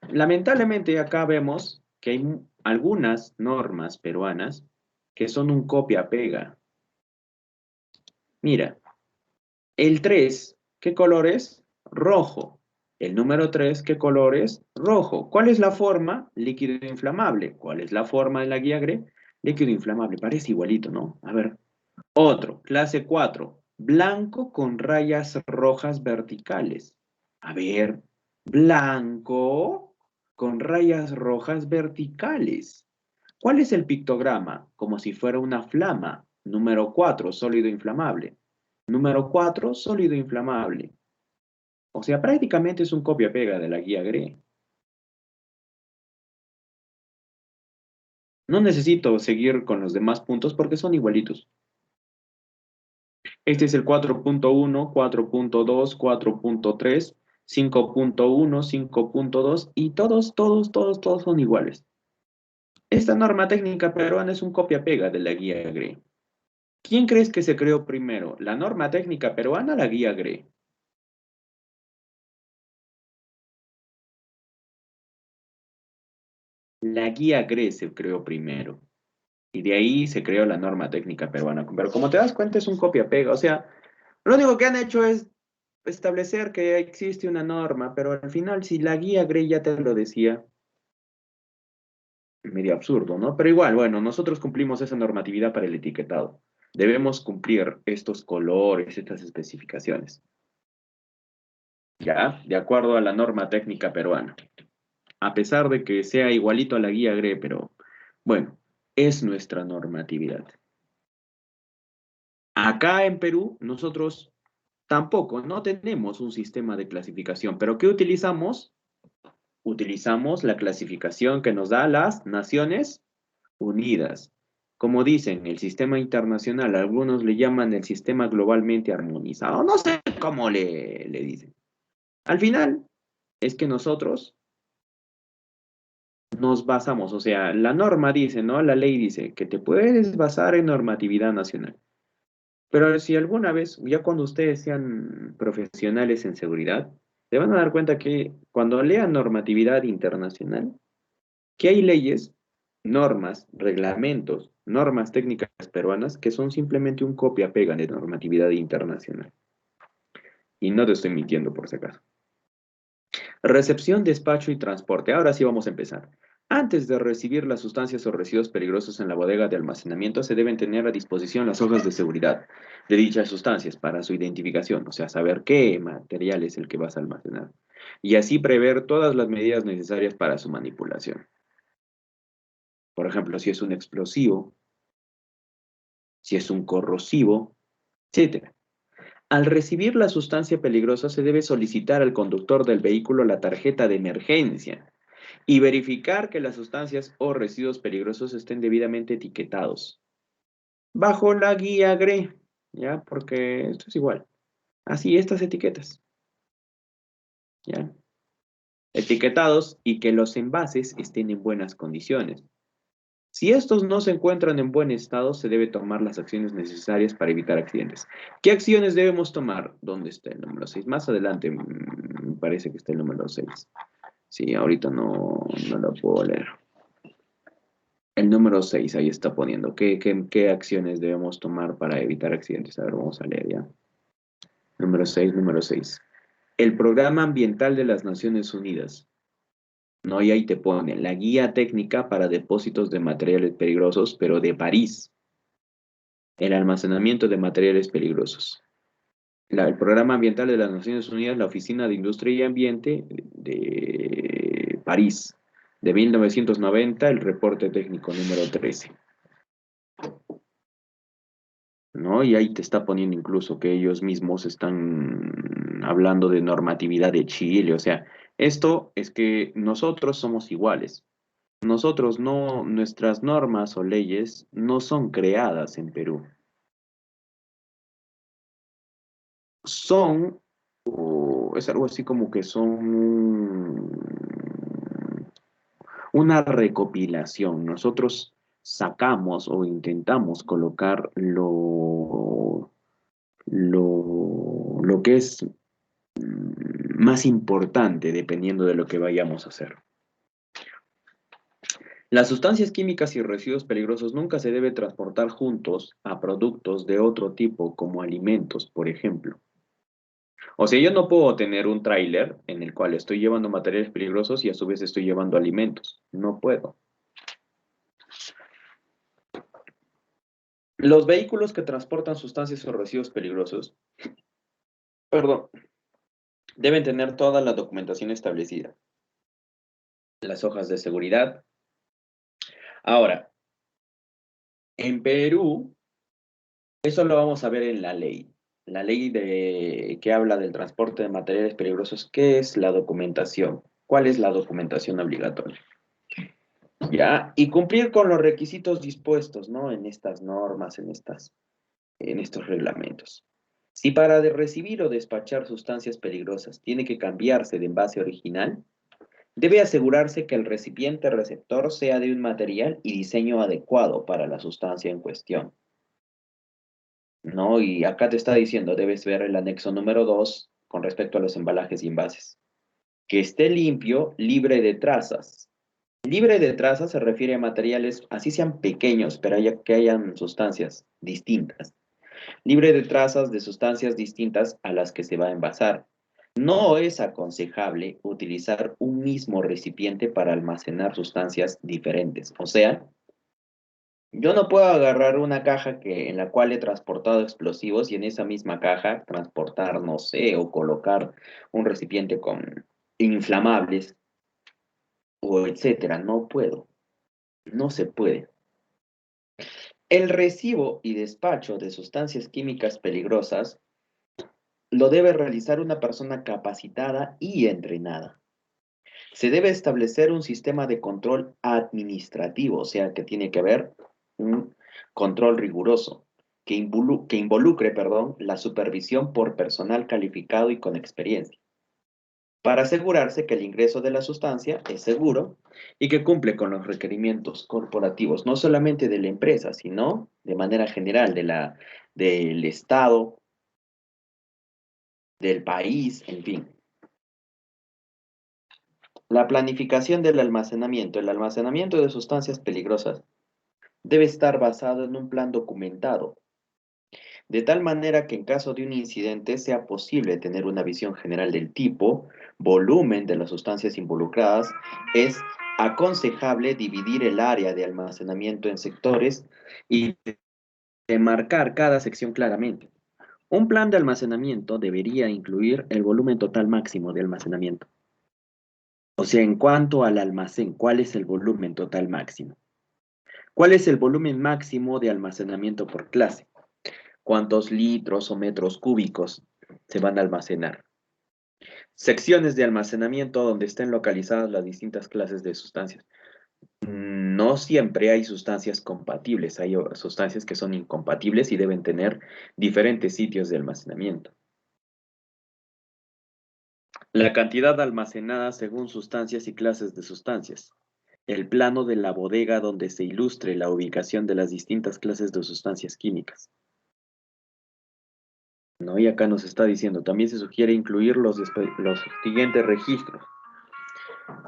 S1: lamentablemente, acá vemos que hay algunas normas peruanas que son un copia-pega. Mira, el 3, ¿qué color es? Rojo. El número 3, ¿qué color es? Rojo. ¿Cuál es la forma? Líquido inflamable. ¿Cuál es la forma de la guía GRE? Líquido inflamable. Parece igualito, ¿no? A ver. Otro, clase 4. Blanco con rayas rojas verticales. A ver, blanco con rayas rojas verticales. ¿Cuál es el pictograma? Como si fuera una flama. Número 4, sólido inflamable. Número 4, sólido inflamable. O sea, prácticamente es un copia-pega de la guía GRE. No necesito seguir con los demás puntos porque son igualitos. Este es el 4.1, 4.2, 4.3, 5.1, 5.2 y todos son iguales. Esta norma técnica peruana es un copia-pega de la guía GRE. ¿Quién crees que se creó primero? ¿La norma técnica peruana o la guía GRE? La guía GRE se creó primero. Y de ahí se creó la norma técnica peruana. Pero como te das cuenta, es un copia-pega. O sea, lo único que han hecho es establecer que existe una norma, pero al final, si la guía GRE ya te lo decía, medio absurdo, ¿no? Pero igual, bueno, nosotros cumplimos esa normatividad para el etiquetado. Debemos cumplir estos colores, estas especificaciones. ¿Ya? De acuerdo a la norma técnica peruana. A pesar de que sea igualito a la guía GRE, pero bueno, es nuestra normatividad. Acá en Perú, nosotros tampoco, no tenemos un sistema de clasificación, pero ¿qué utilizamos? Utilizamos la clasificación que nos da las Naciones Unidas. Como dicen, el sistema internacional, algunos le llaman el sistema globalmente armonizado, no sé cómo le dicen. Al final, es que nosotros nos basamos, o sea, la norma dice, ¿no? La ley dice que te puedes basar en normatividad nacional. Pero si alguna vez, ya cuando ustedes sean profesionales en seguridad, se van a dar cuenta que cuando lean normatividad internacional, que hay leyes, normas, reglamentos, normas técnicas peruanas que son simplemente un copia-pega de normatividad internacional. Y no te estoy mintiendo por si acaso. Recepción, despacho y transporte. Ahora sí vamos a empezar. Antes de recibir las sustancias o residuos peligrosos en la bodega de almacenamiento, se deben tener a disposición las hojas de seguridad de dichas sustancias para su identificación, o sea, saber qué material es el que vas a almacenar, y así prever todas las medidas necesarias para su manipulación. Por ejemplo, si es un explosivo, si es un corrosivo, etc. Al recibir la sustancia peligrosa, se debe solicitar al conductor del vehículo la tarjeta de emergencia y verificar que las sustancias o residuos peligrosos estén debidamente etiquetados bajo la guía GRE, ¿ya? Porque esto es igual. Así, estas etiquetas, ¿ya? Etiquetados y que los envases estén en buenas condiciones. Si estos no se encuentran en buen estado, se debe tomar las acciones necesarias para evitar accidentes. ¿Qué acciones debemos tomar? ¿Dónde está el número 6? Más adelante me parece que está el número 6. Sí, ahorita no lo puedo leer. El número 6, ahí está poniendo. ¿Qué acciones debemos tomar para evitar accidentes? A ver, vamos a leer ya. Número 6, número 6. El Programa Ambiental de las Naciones Unidas. No, y ahí te pone la Guía Técnica para Depósitos de Materiales Peligrosos, pero de París. El almacenamiento de materiales peligrosos. El Programa Ambiental de las Naciones Unidas, la Oficina de Industria y Ambiente de París. De 1990, el reporte técnico número 13. ¿No? Y ahí te está poniendo incluso que ellos mismos están hablando de normatividad de Chile. O sea, esto es que nosotros somos iguales. Nosotros no, nuestras normas o leyes no son creadas en Perú. Son, o es algo así como que son una recopilación. Nosotros sacamos o intentamos colocar lo que es más importante dependiendo de lo que vayamos a hacer. Las sustancias químicas y residuos peligrosos nunca se debe transportar juntos a productos de otro tipo como alimentos, por ejemplo. O sea, yo no puedo tener un tráiler en el cual estoy llevando materiales peligrosos y a su vez estoy llevando alimentos. No puedo. Los vehículos que transportan sustancias o residuos peligrosos, deben tener toda la documentación establecida. las hojas de seguridad. Ahora, en Perú, eso lo vamos a ver en la ley. La ley que habla del transporte de materiales peligrosos, ¿qué es la documentación? ¿Cuál es la documentación obligatoria? ¿Ya? Y cumplir con los requisitos dispuestos, ¿no? En estas normas, en estos reglamentos. Si para recibir o despachar sustancias peligrosas tiene que cambiarse de envase original, debe asegurarse que el recipiente receptor sea de un material y diseño adecuado para la sustancia en cuestión, ¿no? Y acá te está diciendo, debes ver el anexo número 2 con respecto a los embalajes y envases. Que esté limpio, libre de trazas. Libre de trazas se refiere a materiales, así sean pequeños, pero que hayan sustancias distintas. Libre de trazas de sustancias distintas a las que se va a envasar. No es aconsejable utilizar un mismo recipiente para almacenar sustancias diferentes. O sea, yo no puedo agarrar una caja en la cual he transportado explosivos y en esa misma caja transportar, no sé, o colocar un recipiente con inflamables o etcétera. No puedo. No se puede. El recibo y despacho de sustancias químicas peligrosas lo debe realizar una persona capacitada y entrenada. Se debe establecer un sistema de control administrativo, o sea, que tiene que haber un control riguroso, que involucre, la supervisión por personal calificado y con experiencia, para asegurarse que el ingreso de la sustancia es seguro y que cumple con los requerimientos corporativos, no solamente de la empresa, sino de manera general del Estado, del país, en fin. La planificación del almacenamiento. El almacenamiento de sustancias peligrosas debe estar basado en un plan documentado, de tal manera que en caso de un incidente sea posible tener una visión general del tipo, volumen de las sustancias involucradas. Es aconsejable dividir el área de almacenamiento en sectores y demarcar cada sección claramente. Un plan de almacenamiento debería incluir el volumen total máximo de almacenamiento. O sea, en cuanto al almacén, ¿cuál es el volumen total máximo? ¿Cuál es el volumen máximo de almacenamiento por clase? ¿Cuántos litros o metros cúbicos se van a almacenar? Secciones de almacenamiento donde estén localizadas las distintas clases de sustancias. No siempre hay sustancias compatibles, hay sustancias que son incompatibles y deben tener diferentes sitios de almacenamiento. La cantidad almacenada según sustancias y clases de sustancias. El plano de la bodega donde se ilustre la ubicación de las distintas clases de sustancias químicas. ¿No? Y acá nos está diciendo, también se sugiere incluir los siguientes registros.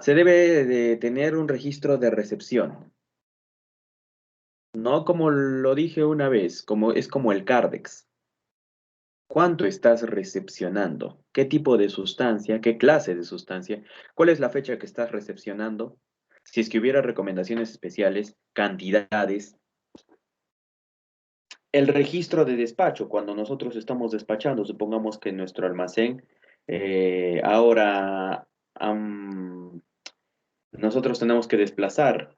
S1: Se debe de tener un registro de recepción. No como lo dije una vez, es como el Cardex. ¿Cuánto estás recepcionando? ¿Qué tipo de sustancia? ¿Qué clase de sustancia? ¿Cuál es la fecha que estás recepcionando? Si es que hubiera recomendaciones especiales, cantidades. El registro de despacho, cuando nosotros estamos despachando, supongamos que nuestro almacén ahora nosotros tenemos que desplazar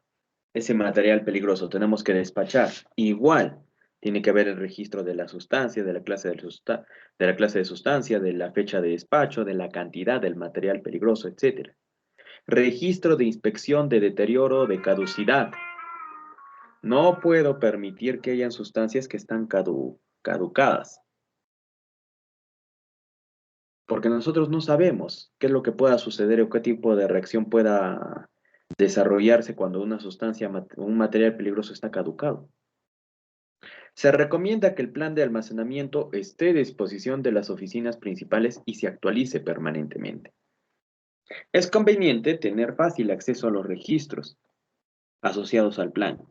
S1: ese material peligroso, tenemos que despachar. Igual, tiene que haber el registro de la sustancia, de la clase de sustancia, de la fecha de despacho, de la cantidad del material peligroso, etc. Registro de inspección de deterioro, de caducidad. No puedo permitir que hayan sustancias que están caducadas. Porque nosotros no sabemos qué es lo que pueda suceder o qué tipo de reacción pueda desarrollarse cuando una sustancia, un material peligroso está caducado. Se recomienda que el plan de almacenamiento esté a disposición de las oficinas principales y se actualice permanentemente. Es conveniente tener fácil acceso a los registros asociados al plan.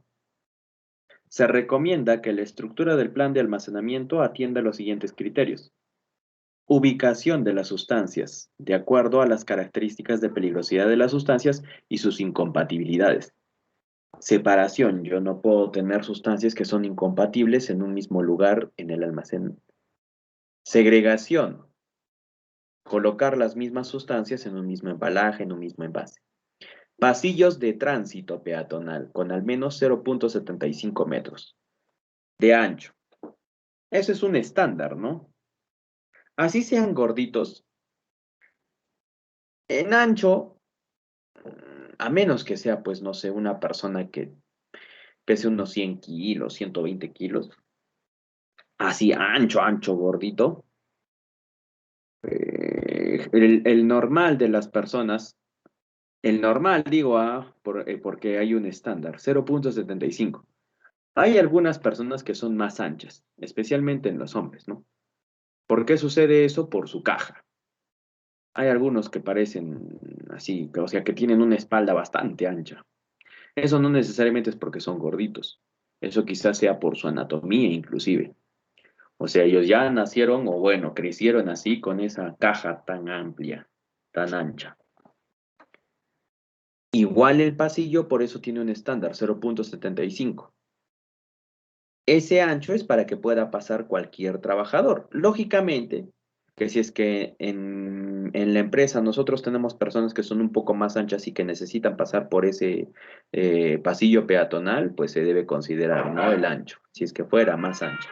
S1: Se recomienda que la estructura del plan de almacenamiento atienda los siguientes criterios. Ubicación de las sustancias, de acuerdo a las características de peligrosidad de las sustancias y sus incompatibilidades. Separación, yo no puedo tener sustancias que son incompatibles en un mismo lugar en el almacén. Segregación, colocar las mismas sustancias en un mismo embalaje, en un mismo envase. Pasillos de tránsito peatonal con al menos 0.75 metros de ancho. Eso es un estándar, ¿no? Así sean gorditos. En ancho, a menos que sea, pues, no sé, una persona que pese unos 100 kilos, 120 kilos, así ancho, ancho, gordito. El normal de las personas, el normal, digo, porque hay un estándar, 0.75. Hay algunas personas que son más anchas, especialmente en los hombres, ¿no? ¿Por qué sucede eso? Por su caja. Hay algunos que parecen así, o sea, que tienen una espalda bastante ancha. Eso no necesariamente es porque son gorditos. Eso quizás sea por su anatomía inclusive. O sea, ellos ya nacieron o bueno, crecieron así con esa caja tan amplia, tan ancha. Igual el pasillo, por eso tiene un estándar, 0.75. Ese ancho es para que pueda pasar cualquier trabajador. Lógicamente, que si es que en la empresa nosotros tenemos personas que son un poco más anchas y que necesitan pasar por ese pasillo peatonal, pues se debe considerar, ¿no? El ancho, si es que fuera más ancho.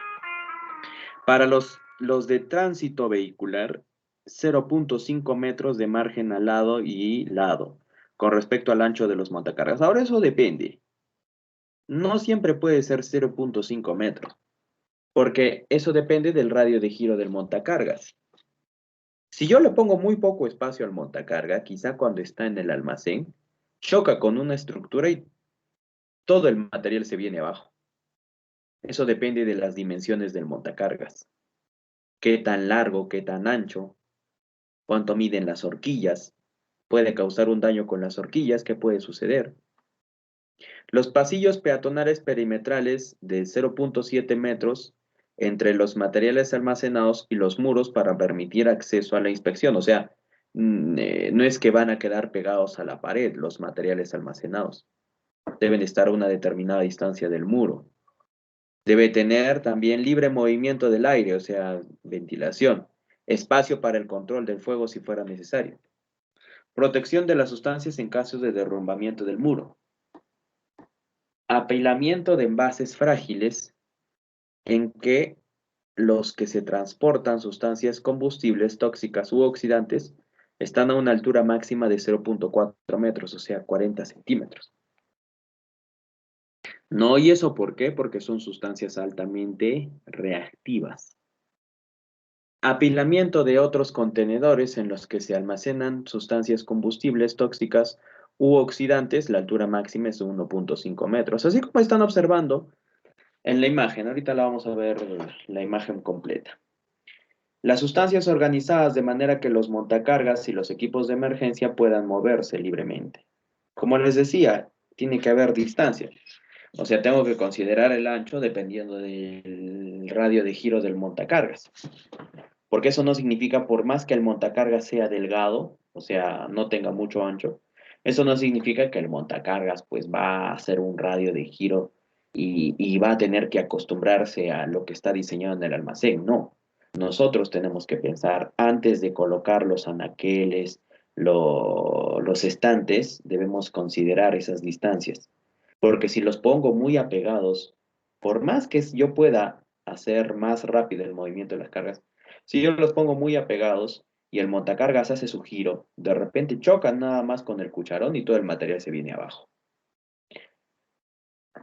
S1: Para los de tránsito vehicular, 0.5 metros de margen al lado y lado, con respecto al ancho de los montacargas. Ahora eso depende. No siempre puede ser 0.5 metros, porque eso depende del radio de giro del montacargas. Si yo le pongo muy poco espacio al montacarga, quizá cuando está en el almacén, choca con una estructura y todo el material se viene abajo. Eso depende de las dimensiones del montacargas. Qué tan largo, qué tan ancho, cuánto miden las horquillas. Puede causar un daño con las horquillas, ¿qué puede suceder? Los pasillos peatonales perimetrales de 0.7 metros entre los materiales almacenados y los muros para permitir acceso a la inspección. O sea, no es que van a quedar pegados a la pared los materiales almacenados. Deben estar a una determinada distancia del muro. Debe tener también libre movimiento del aire, o sea, ventilación. Espacio para el control del fuego si fuera necesario. Protección de las sustancias en caso de derrumbamiento del muro. Apilamiento de envases frágiles en que los que se transportan sustancias combustibles tóxicas u oxidantes están a una altura máxima de 0.4 metros, o sea, 40 centímetros. No, ¿y eso por qué? Porque son sustancias altamente reactivas. Apilamiento de otros contenedores en los que se almacenan sustancias combustibles tóxicas u oxidantes, la altura máxima es 1.5 metros. Así como están observando en la imagen, ahorita la vamos a ver la imagen completa. Las sustancias organizadas de manera que los montacargas y los equipos de emergencia puedan moverse libremente. Como les decía, tiene que haber distancia. O sea, tengo que considerar el ancho dependiendo del radio de giro del montacargas. Porque eso no significa, por más que el montacargas sea delgado, o sea, no tenga mucho ancho, eso no significa que el montacargas pues va a hacer un radio de giro y va a tener que acostumbrarse a lo que está diseñado en el almacén. No, nosotros tenemos que pensar antes de colocar los anaqueles, los estantes, debemos considerar esas distancias. Porque si los pongo muy apegados, por más que yo pueda hacer más rápido el movimiento de las cargas, si yo los pongo muy apegados y el montacargas hace su giro, de repente chocan nada más con el cucharón y todo el material se viene abajo.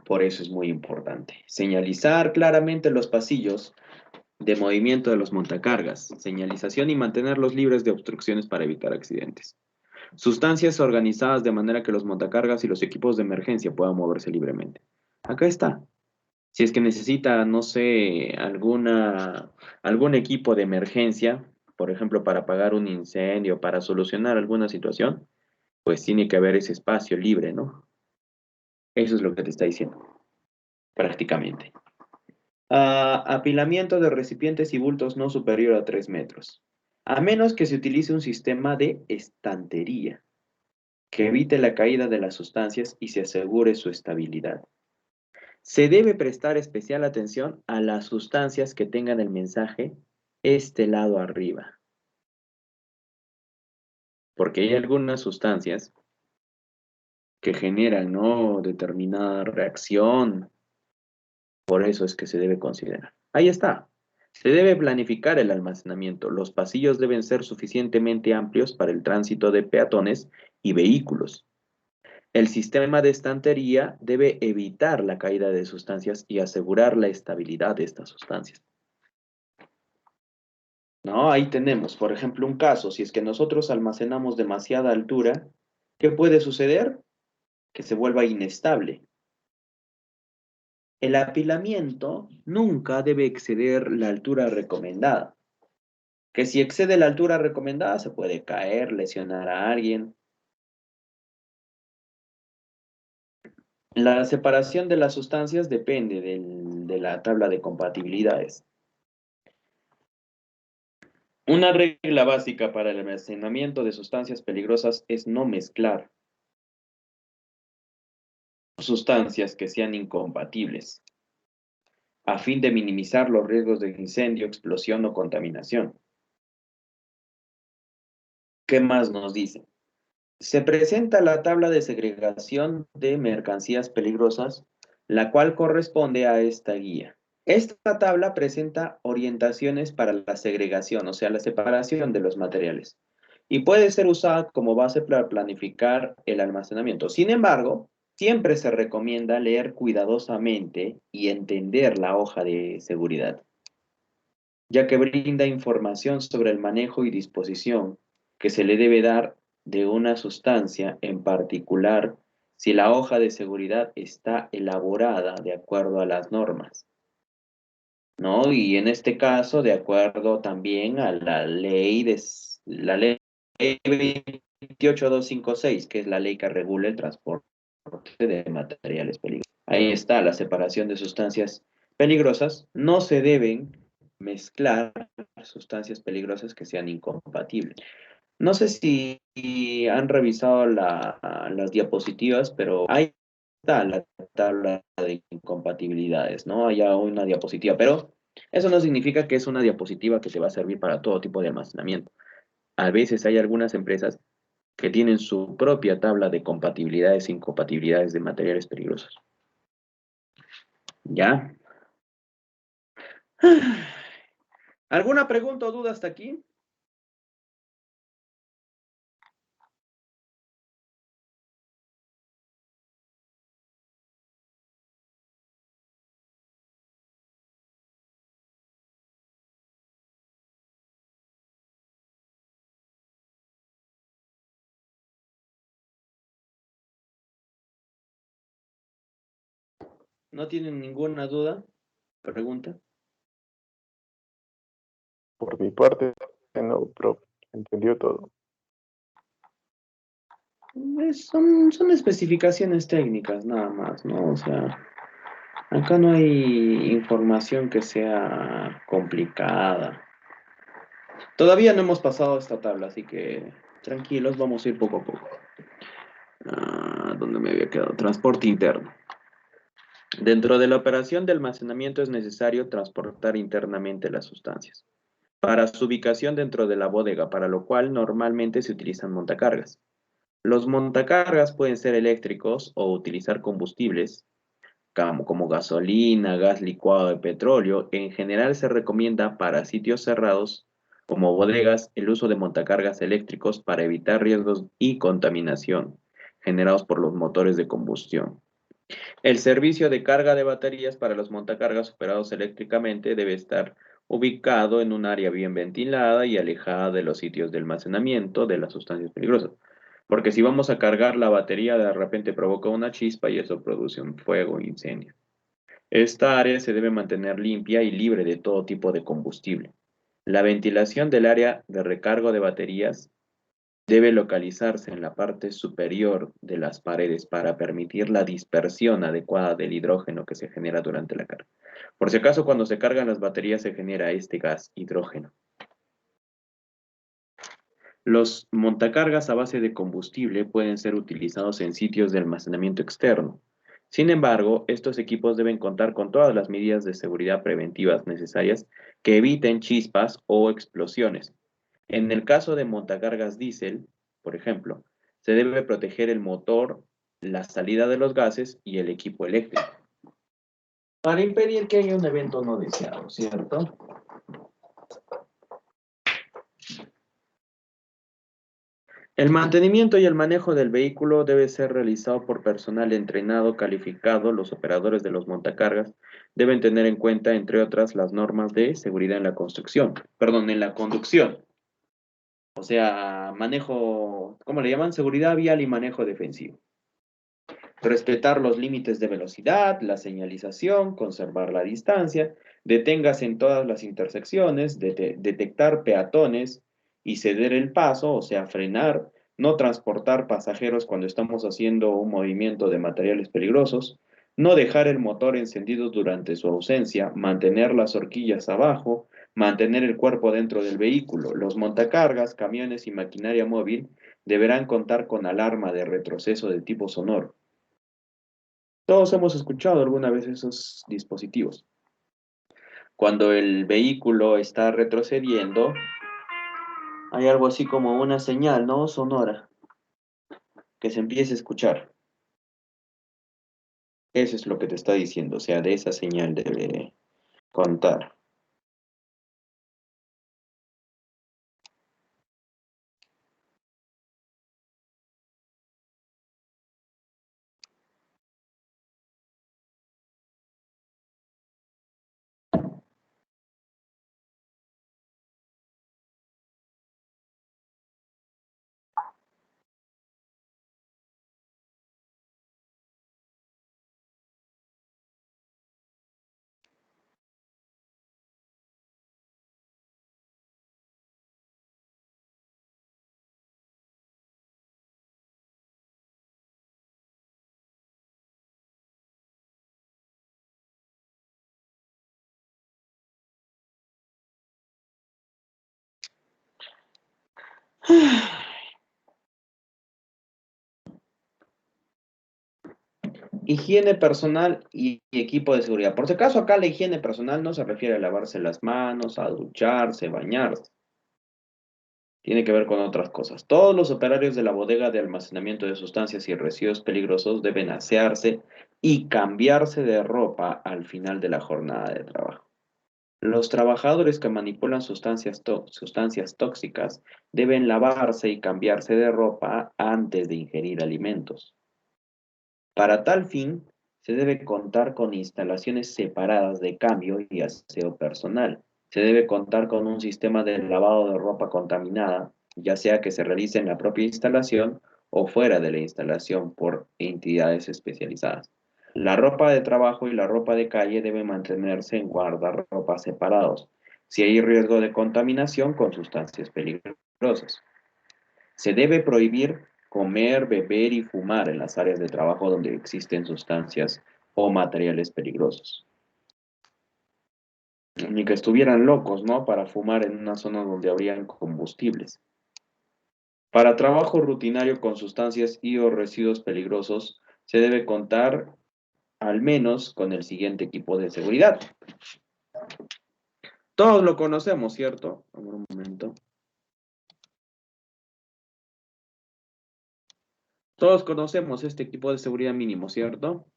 S1: Por eso es muy importante. Señalizar claramente los pasillos de movimiento de los montacargas, señalización y mantenerlos libres de obstrucciones para evitar accidentes. Sustancias organizadas de manera que los montacargas y los equipos de emergencia puedan moverse libremente. Acá está. Si es que necesita, no sé, algún equipo de emergencia, por ejemplo, para apagar un incendio, para solucionar alguna situación, pues tiene que haber ese espacio libre, ¿no? Eso es lo que te está diciendo, prácticamente. Apilamiento de recipientes y bultos no superior a 3 metros, a menos que se utilice un sistema de estantería que evite la caída de las sustancias y se asegure su estabilidad. Se debe prestar especial atención a las sustancias que tengan el mensaje este lado arriba, porque hay algunas sustancias que generan, ¿no?, determinada reacción. Por eso es que se debe considerar. Ahí está. Se debe planificar el almacenamiento. Los pasillos deben ser suficientemente amplios para el tránsito de peatones y vehículos. El sistema de estantería debe evitar la caída de sustancias y asegurar la estabilidad de estas sustancias. No, ahí tenemos, por ejemplo, un caso. Si es que nosotros almacenamos demasiada altura, ¿qué puede suceder? Que se vuelva inestable. El apilamiento nunca debe exceder la altura recomendada. Que si excede la altura recomendada se puede caer, lesionar a alguien. La separación de las sustancias depende de la tabla de compatibilidades. Una regla básica para el almacenamiento de sustancias peligrosas es no mezclar sustancias que sean incompatibles, a fin de minimizar los riesgos de incendio, explosión o contaminación. ¿Qué más nos dice? Se presenta la tabla de segregación de mercancías peligrosas, la cual corresponde a esta guía. Esta tabla presenta orientaciones para la segregación, o sea, la separación de los materiales, y puede ser usada como base para planificar el almacenamiento. Sin embargo, siempre se recomienda leer cuidadosamente y entender la hoja de seguridad, ya que brinda información sobre el manejo y disposición que se le debe dar de una sustancia en particular si la hoja de seguridad está elaborada de acuerdo a las normas, ¿no? Y en este caso, de acuerdo también a la ley 28256, que es la ley que regula el transporte de materiales peligrosos. Ahí está la separación de sustancias peligrosas. No se deben mezclar sustancias peligrosas que sean incompatibles. No sé si han revisado las diapositivas, pero ahí está la tabla de incompatibilidades, ¿no? Hay una diapositiva, pero eso no significa que es una diapositiva que te va a servir para todo tipo de almacenamiento. A veces hay algunas empresas que tienen su propia tabla de compatibilidades e incompatibilidades de materiales peligrosos. ¿Ya? ¿Alguna pregunta o duda hasta aquí? ¿No tienen ninguna duda? ¿Pregunta?
S7: Por mi parte, no, profe. Entendió todo.
S1: Son especificaciones técnicas nada más, ¿no? O sea, acá no hay información que sea complicada. Todavía no hemos pasado esta tabla, así que tranquilos, vamos a ir poco a poco. ¿Dónde me había quedado? Transporte interno. Dentro de la operación de almacenamiento es necesario transportar internamente las sustancias para su ubicación dentro de la bodega, para lo cual normalmente se utilizan montacargas. Los montacargas pueden ser eléctricos o utilizar combustibles como gasolina, gas licuado de petróleo. En general se recomienda para sitios cerrados como bodegas el uso de montacargas eléctricos para evitar riesgos y contaminación generados por los motores de combustión. El servicio de carga de baterías para los montacargas operados eléctricamente debe estar ubicado en un área bien ventilada y alejada de los sitios de almacenamiento de las sustancias peligrosas. Porque si vamos a cargar la batería, de repente provoca una chispa y eso produce un fuego, incendio. Esta área se debe mantener limpia y libre de todo tipo de combustible. La ventilación del área de recargo de baterías debe localizarse en la parte superior de las paredes para permitir la dispersión adecuada del hidrógeno que se genera durante la carga. Por si acaso, cuando se cargan las baterías se genera este gas, hidrógeno. Los montacargas a base de combustible pueden ser utilizados en sitios de almacenamiento externo. Sin embargo, estos equipos deben contar con todas las medidas de seguridad preventivas necesarias que eviten chispas o explosiones. En el caso de montacargas diésel, por ejemplo, se debe proteger el motor la salida de los gases y el equipo eléctrico. Para impedir que haya un evento no deseado, ¿cierto? El mantenimiento y el manejo del vehículo debe ser realizado por personal entrenado, calificado. Los operadores de los montacargas deben tener en cuenta, entre otras, las normas de seguridad en la construcción. Perdón, en la conducción. O sea, manejo, ¿cómo le llaman? Seguridad vial y manejo defensivo. Respetar los límites de velocidad, la señalización, conservar la distancia, deténgase en todas las intersecciones, detectar peatones y ceder el paso, o sea, frenar, no transportar pasajeros cuando estamos haciendo un movimiento de materiales peligrosos, no dejar el motor encendido durante su ausencia, mantener las horquillas abajo, mantener el cuerpo dentro del vehículo. Los montacargas, camiones y maquinaria móvil deberán contar con alarma de retroceso de tipo sonoro. Todos hemos escuchado alguna vez esos dispositivos. Cuando el vehículo está retrocediendo, hay algo así como una señal, ¿no? Sonora, que se empiece a escuchar. Eso es lo que te está diciendo, o sea, de esa señal debe contar. Higiene personal y equipo de seguridad. Por si acaso, acá la higiene personal no se refiere a lavarse las manos, a ducharse, bañarse. Tiene que ver con otras cosas. Todos los operarios de la bodega de almacenamiento de sustancias y residuos peligrosos deben asearse y cambiarse de ropa al final de la jornada de trabajo. Los trabajadores que manipulan sustancias tóxicas deben lavarse y cambiarse de ropa antes de ingerir alimentos. Para tal fin, se debe contar con instalaciones separadas de cambio y aseo personal. Se debe contar con un sistema de lavado de ropa contaminada, ya sea que se realice en la propia instalación o fuera de la instalación por entidades especializadas. La ropa de trabajo y la ropa de calle deben mantenerse en guardarropa separados, si hay riesgo de contaminación con sustancias peligrosas. Se debe prohibir comer, beber y fumar en las áreas de trabajo donde existen sustancias o materiales peligrosos. Ni que estuvieran locos, ¿no? Para fumar en una zona donde habrían combustibles. Para trabajo rutinario con sustancias y o residuos peligrosos, se debe contar al menos con el siguiente equipo de seguridad. Todos lo conocemos, ¿cierto? Un momento. Todos conocemos este equipo de seguridad mínimo, ¿cierto?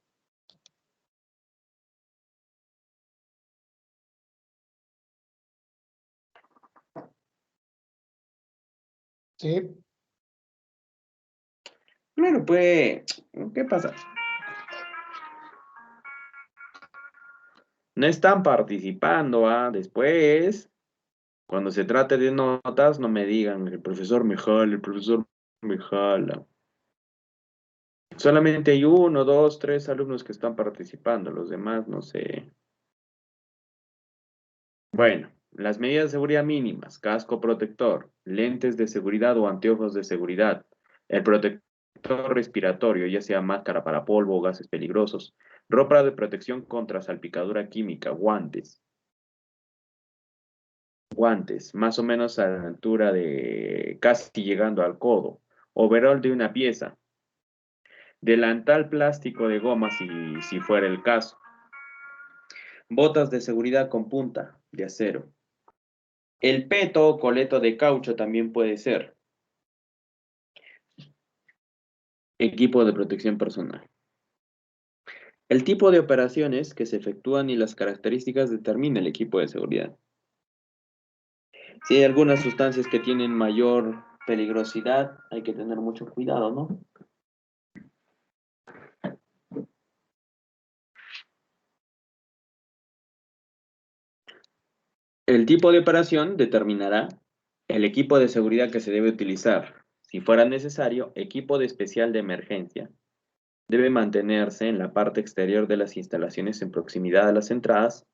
S4: Sí.
S1: Claro, pues, ¿qué pasa? No están participando, ¿ah? Después, cuando se trate de notas, no me digan, el profesor me jala, el profesor me jala. Solamente hay 1, 2, 3 alumnos que están participando, los demás no sé. Bueno, las medidas de seguridad mínimas, casco protector, lentes de seguridad o anteojos de seguridad, el protector respiratorio, ya sea máscara para polvo o gases peligrosos, ropa de protección contra salpicadura química, guantes, más o menos a la altura de casi llegando al codo, overol de una pieza, delantal plástico de goma si fuera el caso, botas de seguridad con punta de acero. El peto o coleto de caucho también puede ser. Equipo de protección personal. El tipo de operaciones que se efectúan y las características determina el equipo de seguridad. Si hay algunas sustancias que tienen mayor peligrosidad, hay que tener mucho cuidado, ¿no? El tipo de operación determinará el equipo de seguridad que se debe utilizar. Si fuera necesario, equipo de especial de emergencia. Debe mantenerse en la parte exterior de las instalaciones en proximidad a las entradas,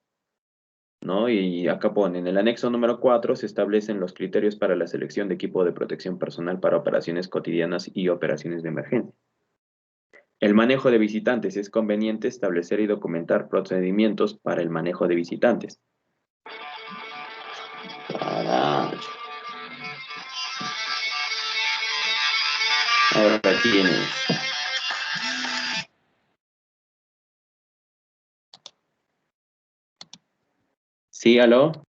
S1: ¿no? Y acá pone, en el anexo número 4 se establecen los criterios para la selección de equipo de protección personal para operaciones cotidianas y operaciones de emergencia. El manejo de visitantes. Es conveniente establecer y documentar procedimientos para el manejo de visitantes. Carajo. Ahora tienes. Sí, aló.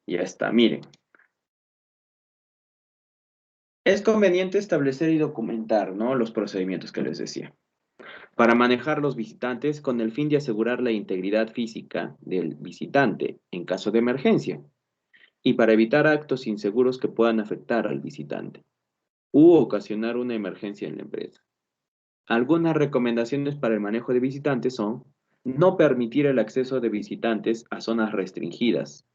S1: Ya está, miren. Es conveniente establecer y documentar, ¿no?, los procedimientos que les decía, para manejar los visitantes con el fin de asegurar la integridad física del visitante en caso de emergencia y para evitar actos inseguros que puedan afectar al visitante u ocasionar una emergencia en la empresa. Algunas recomendaciones para el manejo de visitantes son no permitir el acceso de visitantes a zonas restringidas,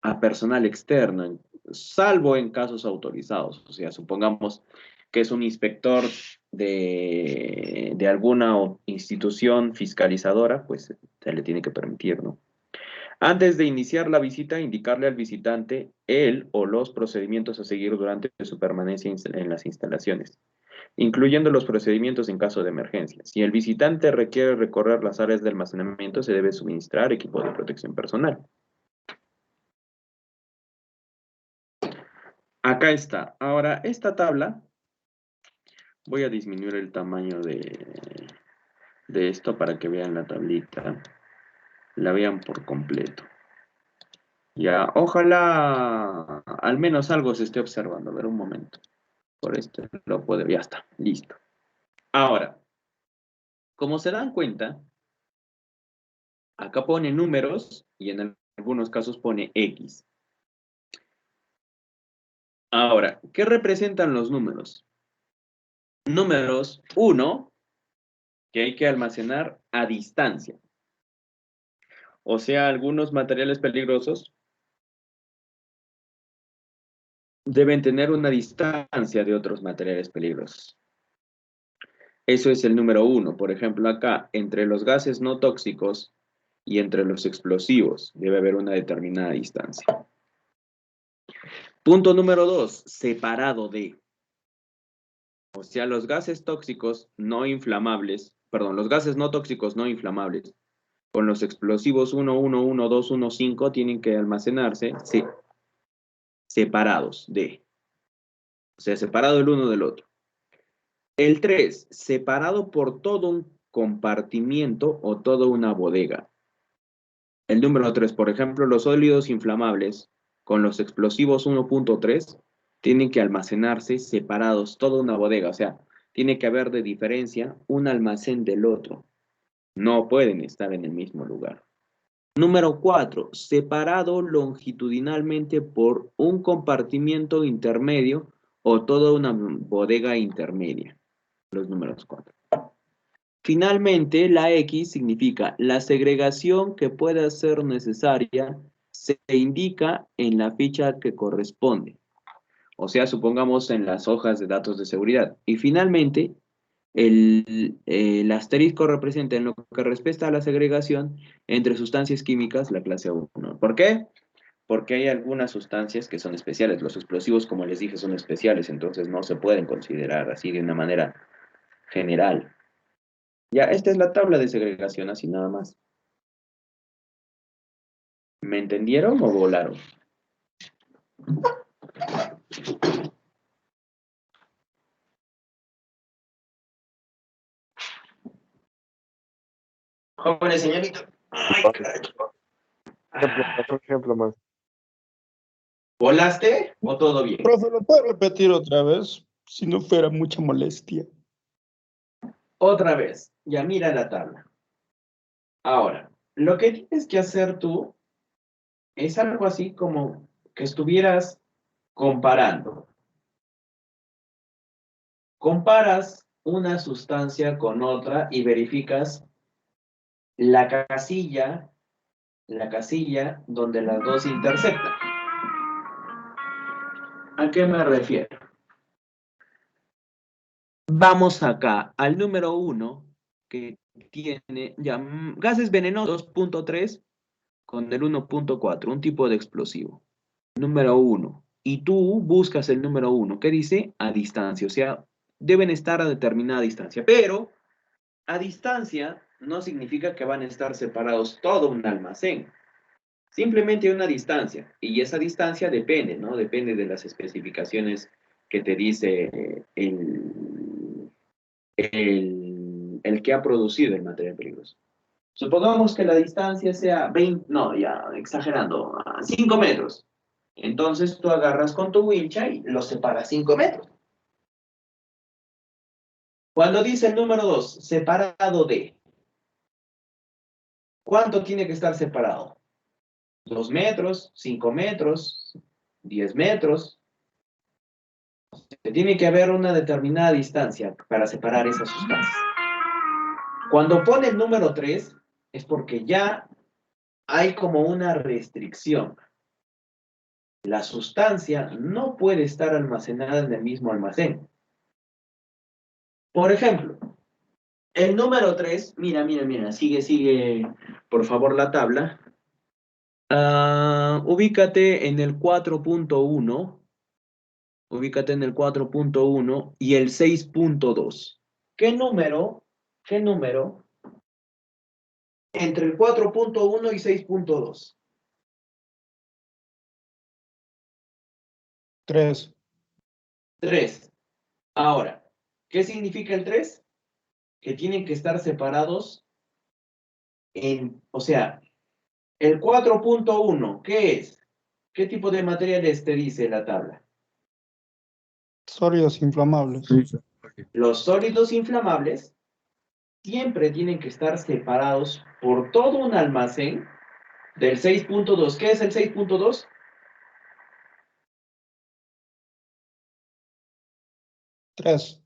S1: a personal externo, salvo en casos autorizados. O sea, supongamos que es un inspector de alguna institución fiscalizadora, pues se le tiene que permitir, ¿no? Antes de iniciar la visita, indicarle al visitante el o los procedimientos a seguir durante su permanencia en las instalaciones, incluyendo los procedimientos en caso de emergencia. Si el visitante requiere recorrer las áreas de almacenamiento, se debe suministrar equipo de protección personal. Acá está. Ahora, esta tabla, voy a disminuir el tamaño de esto para que vean la tablita. La vean por completo. Ya, ojalá al menos algo se esté observando. A ver, un momento. Por esto lo puedo. Ya está, listo. Ahora, como se dan cuenta, acá pone números y en algunos casos pone X. Ahora, ¿qué representan los números? Números 1, que hay que almacenar a distancia. O sea, algunos materiales peligrosos deben tener una distancia de otros materiales peligrosos. Eso es el número 1. Por ejemplo, acá, entre los gases no tóxicos y entre los explosivos, debe haber una determinada distancia. Punto número 2, separado de. O sea, los gases tóxicos no inflamables, perdón, los gases no tóxicos no inflamables con los explosivos 1, 1, 1, 2, 1, 5 tienen que almacenarse separados de, o sea, separado el uno del otro. El 3, separado por todo un compartimiento o toda una bodega. El número 3, por ejemplo, los sólidos inflamables con los explosivos 1.3 tienen que almacenarse separados, toda una bodega, o sea, tiene que haber de diferencia un almacén del otro. No pueden estar en el mismo lugar. Número 4, separado longitudinalmente por un compartimiento intermedio o toda una bodega intermedia. Los números 4. Finalmente, la X significa la segregación que pueda ser necesaria se indica en la ficha que corresponde. O sea, supongamos en las hojas de datos de seguridad. Y finalmente, el asterisco representa en lo que respecta a la segregación entre sustancias químicas la clase 1. ¿Por qué? Porque hay algunas sustancias que son especiales. Los explosivos, como les dije, son especiales, entonces no se pueden considerar así de una manera general. Ya, esta es la tabla de segregación, así nada más. ¿Me entendieron o volaron? Jóvenes, señorita. Ay, caray.
S7: Ejemplo más.
S1: ¿Volaste o todo bien?
S6: Profe, ¿lo puede repetir otra vez? Si no fuera mucha molestia.
S1: Otra vez. Ya mira la tabla. Ahora, lo que tienes que hacer tú es algo así como que estuvieras comparando. Comparas una sustancia con otra y verificas la casilla donde las dos intersectan. ¿A qué me refiero? Vamos acá al número 1, que tiene ya gases venenosos 2.3 con el 1.4, un tipo de explosivo. Número 1. Y tú buscas el número 1. ¿Qué dice? A distancia. O sea, deben estar a determinada distancia. Pero a distancia no significa que van a estar separados todo un almacén. Simplemente una distancia. Y esa distancia depende, ¿no? Depende de las especificaciones que te dice el que ha producido el material peligroso. Supongamos que la distancia sea 20, no, ya exagerando, 5 metros. Entonces tú agarras con tu wincha y lo separas 5 metros. Cuando dice el número 2, separado de, ¿cuánto tiene que estar separado? 2 metros, 5 metros, 10 metros. Tiene que haber una determinada distancia para separar esas sustancias. Cuando pone el número 3, es porque ya hay como una restricción. La sustancia no puede estar almacenada en el mismo almacén. Por ejemplo, el número 3, mira, sigue, por favor, la tabla. Ubícate en el 4.1. Ubícate en el 4.1 y el 6.2. ¿Qué número entre el 4.1 y 6.2?
S6: 3.
S1: 3. Ahora, ¿qué significa el 3? Que tienen que estar separados o sea, el 4.1, ¿qué es? ¿Qué tipo de materiales te dice la tabla?
S6: Sólidos inflamables.
S1: Los sólidos inflamables siempre tienen que estar separados por todo un almacén del 6.2. ¿Qué es el 6.2?
S6: 3.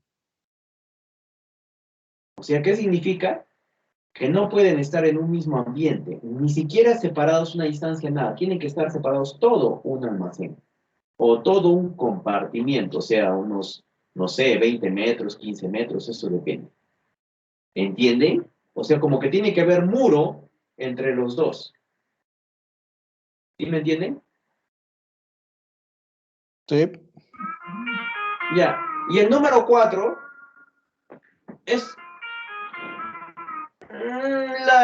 S1: O sea, ¿qué significa? Que no pueden estar en un mismo ambiente, ni siquiera separados una distancia, nada. Tienen que estar separados todo un almacén o todo un compartimiento, o sea, unos, no sé, 20 metros, 15 metros, eso depende. ¿Entienden? O sea, como que tiene que haber muro entre los dos. ¿Sí me entienden?
S6: Sí.
S1: Ya. Y el número 4 es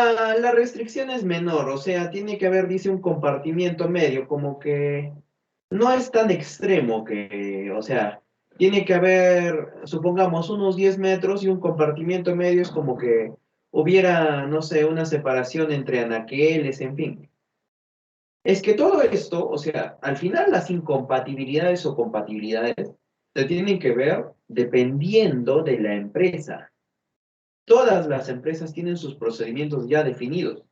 S1: la restricción es menor, o sea, tiene que haber, dice, un compartimiento medio, como que no es tan extremo que, o sea, tiene que haber, supongamos, unos 10 metros y un compartimiento medio es como que hubiera, no sé, una separación entre anaqueles, en fin. Es que todo esto, o sea, al final las incompatibilidades o compatibilidades se tienen que ver dependiendo de la empresa. Todas las empresas tienen sus procedimientos ya definidos.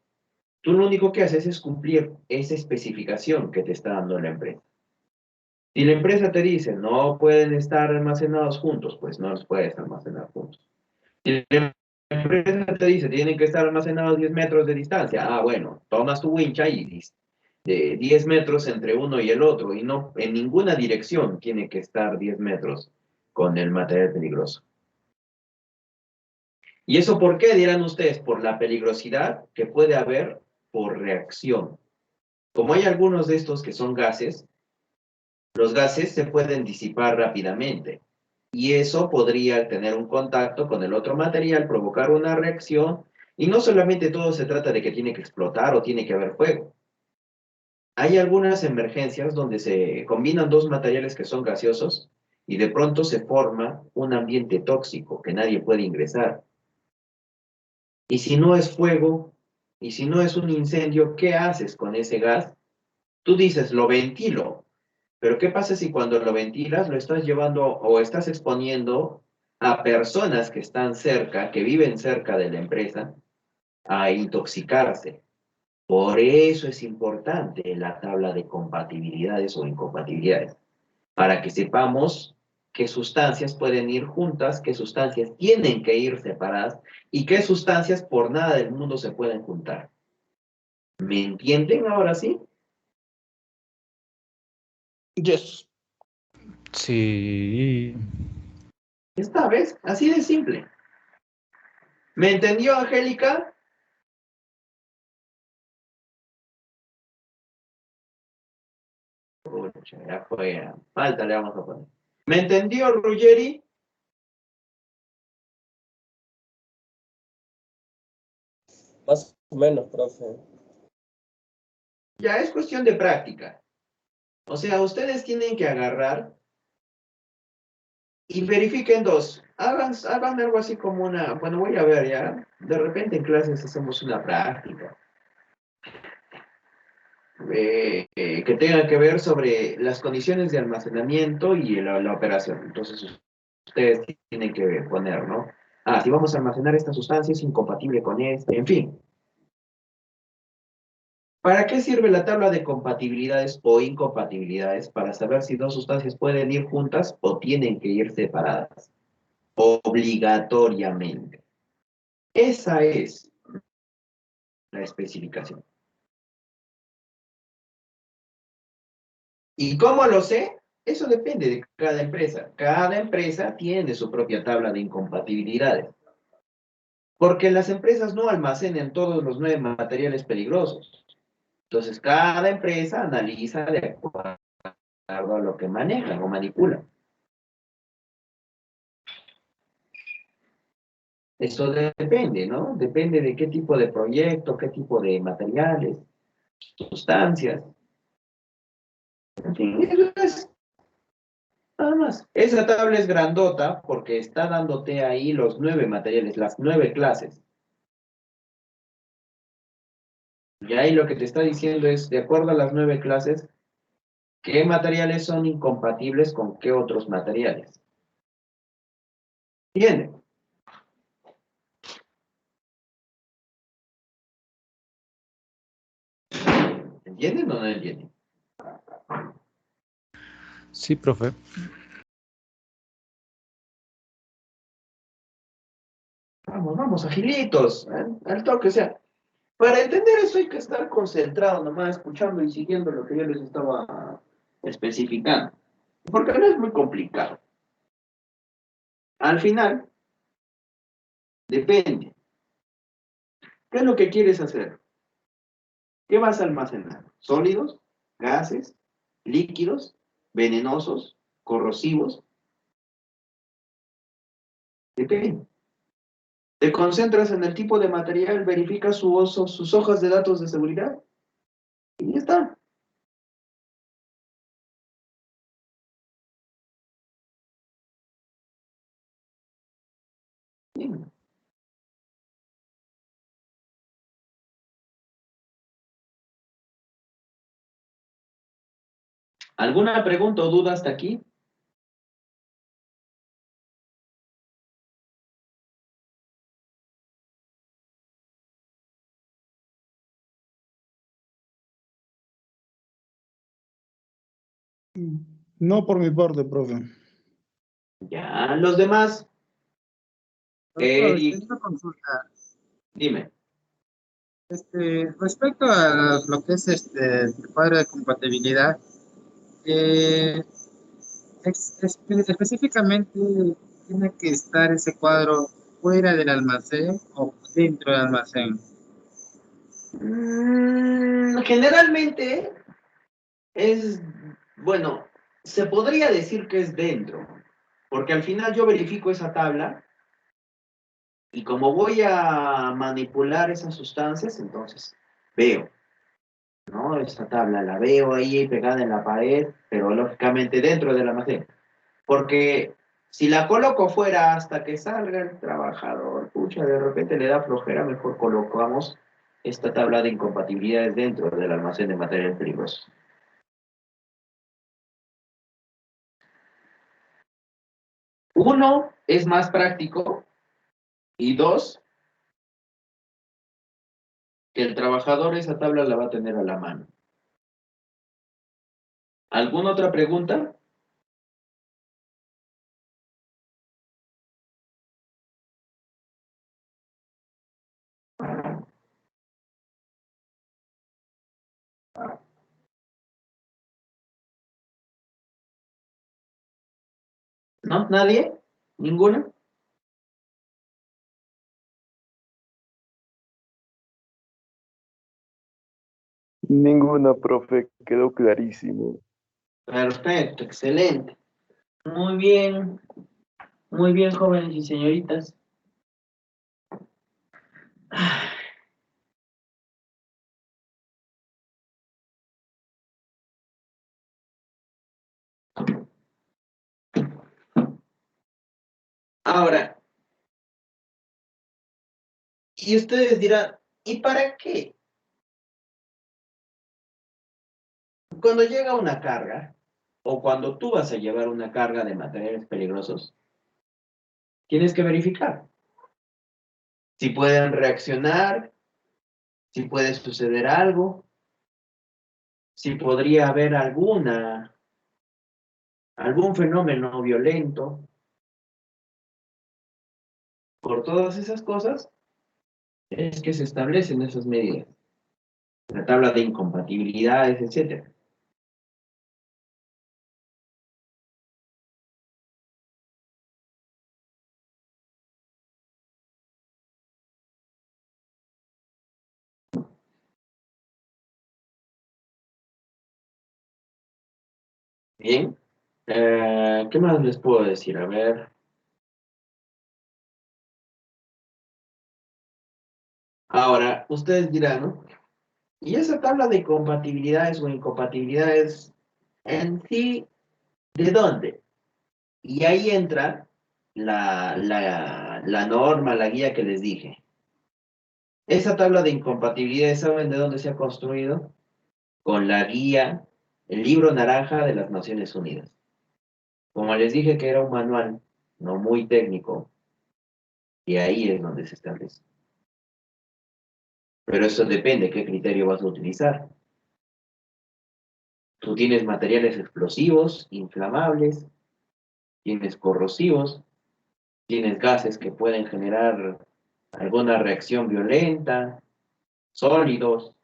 S1: Tú lo único que haces es cumplir esa especificación que te está dando la empresa. Si la empresa te dice no pueden estar almacenados juntos, pues no los puedes almacenar juntos. Si la empresa te dice tienen que estar almacenados 10 metros de distancia, bueno, tomas tu wincha y de 10 metros entre uno y el otro, y no en ninguna dirección tiene que estar 10 metros con el material peligroso. ¿Y eso por qué, dirán ustedes? Por la peligrosidad que puede haber por reacción. Como hay algunos de estos que son gases, los gases se pueden disipar rápidamente. Y eso podría tener un contacto con el otro material, provocar una reacción. Y no solamente todo se trata de que tiene que explotar o tiene que haber fuego. Hay algunas emergencias donde se combinan dos materiales que son gaseosos y de pronto se forma un ambiente tóxico que nadie puede ingresar. Y si no es fuego, y si no es un incendio, ¿qué haces con ese gas? Tú dices, lo ventilo, pero ¿qué pasa si cuando lo ventilas lo estás llevando o estás exponiendo a personas que están cerca, que viven cerca de la empresa, a intoxicarse? Por eso es importante la tabla de compatibilidades o incompatibilidades, para que sepamos qué sustancias pueden ir juntas, qué sustancias tienen que ir separadas y qué sustancias por nada del mundo se pueden juntar. ¿Me entienden ahora sí?
S6: Yes.
S2: Sí.
S1: Esta vez, así de simple. ¿Me entendió, Angélica? Pucha, ya fue. Falta le vamos a poner. ¿Me entendió, Ruggeri?
S9: Más o menos, profe.
S1: Ya es cuestión de práctica. O sea, ustedes tienen que agarrar y verifiquen dos. Hagan algo así como una... Bueno, voy a ver ya. De repente en clases hacemos una práctica. Que tenga que ver sobre las condiciones de almacenamiento y la operación. Entonces, ustedes tienen que poner, ¿no? Si vamos a almacenar esta sustancia es incompatible con este, en fin. ¿Para qué sirve la tabla de compatibilidades o incompatibilidades? Para saber si dos sustancias pueden ir juntas o tienen que ir separadas. Obligatoriamente. Esa es la especificación. ¿Y cómo lo sé? Eso depende de cada empresa. Cada empresa tiene su propia tabla de incompatibilidades. Porque las empresas no almacenan todos los 9 materiales peligrosos. Entonces, cada empresa analiza de acuerdo a lo que manejan o manipulan. Eso depende, ¿no? Depende de qué tipo de proyecto, qué tipo de materiales, sustancias. En fin, eso es nada más. Esa tabla es grandota porque está dándote ahí los 9 materiales, las 9 clases. Y ahí lo que te está diciendo es, de acuerdo a las 9 clases, qué materiales son incompatibles con qué otros materiales. ¿Entienden? ¿Entienden o no entienden?
S2: Sí, profe.
S1: Vamos, agilitos, al toque, o sea, para entender eso hay que estar concentrado nomás, escuchando y siguiendo lo que yo les estaba especificando, porque no es muy complicado. Al final, depende. ¿Qué es lo que quieres hacer? ¿Qué vas a almacenar? ¿Sólidos? ¿Gases? ¿Líquidos? ¿Venenosos? ¿Corrosivos? Depende. Te concentras en el tipo de material, verificas sus hojas de datos de seguridad y ya está. Sí. ¿Alguna pregunta o duda hasta aquí?
S6: No por mi parte, profe.
S1: Ya, los demás,
S4: Doctor,
S1: Eric,
S4: tengo una consulta.
S1: dime.
S4: Respecto a lo que es el cuadro de compatibilidad, eh, específicamente tiene que estar ese cuadro fuera del almacén o dentro del almacén.
S1: Generalmente es, bueno, se podría decir que es dentro, porque al final yo verifico esa tabla y como voy a manipular esas sustancias, entonces veo, ¿no? Esta tabla la veo ahí pegada en la pared, pero lógicamente dentro del almacén. Porque si la coloco fuera hasta que salga el trabajador, pucha, de repente le da flojera, mejor colocamos esta tabla de incompatibilidades dentro del almacén de materiales peligrosos. Uno, es más práctico, y dos, que el trabajador esa tabla la va a tener a la mano. ¿Alguna otra pregunta? ¿No? ¿Nadie? ¿Ninguna?
S7: Ninguna, profe, quedó clarísimo.
S1: Perfecto, excelente. Muy bien, jóvenes y señoritas. Ahora, y ustedes dirán, ¿y para qué? Cuando llega una carga, o cuando tú vas a llevar una carga de materiales peligrosos, tienes que verificar si pueden reaccionar, si puede suceder algo, si podría haber algún fenómeno violento. Por todas esas cosas es que se establecen esas medidas, la tabla de incompatibilidades, etc. Bien, ¿qué más les puedo decir? A ver. Ahora, ustedes dirán, ¿no? ¿Y esa tabla de compatibilidades o incompatibilidades en sí, de dónde? Y ahí entra la norma, la guía que les dije. Esa tabla de incompatibilidades, ¿saben de dónde se ha construido? Con la guía, el libro naranja de las Naciones Unidas. Como les dije que era un manual no muy técnico, y ahí es donde se establece. Pero eso depende qué criterio vas a utilizar. Tú tienes materiales explosivos, inflamables, tienes corrosivos, tienes gases que pueden generar alguna reacción violenta, sólidos.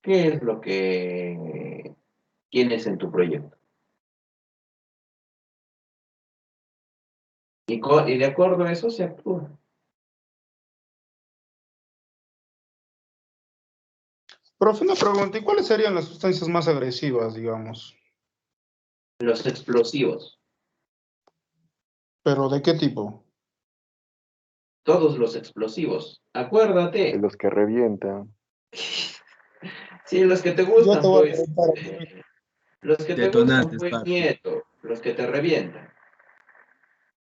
S1: ¿Qué es lo que tienes en tu proyecto? Y de acuerdo a eso se actúa.
S6: Profe, una pregunta, ¿y cuáles serían las sustancias más agresivas, digamos?
S1: Los explosivos.
S6: ¿Pero de qué tipo?
S1: todos los explosivos. Acuérdate.
S7: Los que revientan.
S1: Sí, los que te
S6: Yo
S1: gustan,
S6: te voy a
S1: pues.
S6: preguntar.
S1: Los que te gustan,
S2: Detonantes,
S1: pues,
S2: papi.
S1: Nieto. Los que te revientan.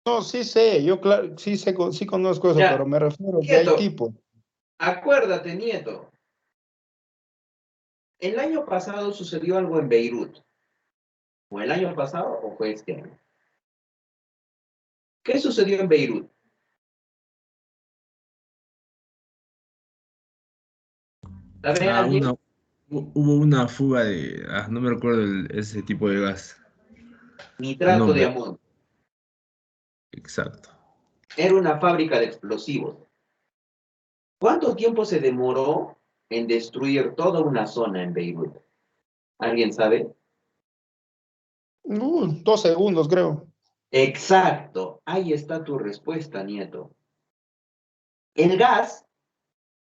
S6: No, sí sé, yo claro, sí sé, sí conozco eso, pero
S1: Ya,
S6: me refiero que hay
S1: Nieto,
S6: tipos.
S1: acuérdate, Nieto. El año pasado sucedió algo en Beirut. ¿O el año pasado o fue este año? ¿Qué sucedió en Beirut? ¿Sabe
S2: Ah,
S1: alguien?
S2: hubo una fuga de. No me recuerdo ese tipo de gas. El
S1: Nitrato de
S2: nombre,
S1: amonio.
S2: exacto.
S1: Era una fábrica de explosivos. ¿Cuánto tiempo se demoró en destruir toda una zona en Beirut? ¿Alguien sabe?
S6: 2 segundos, creo.
S1: Exacto. Ahí está tu respuesta, Nieto. El gas,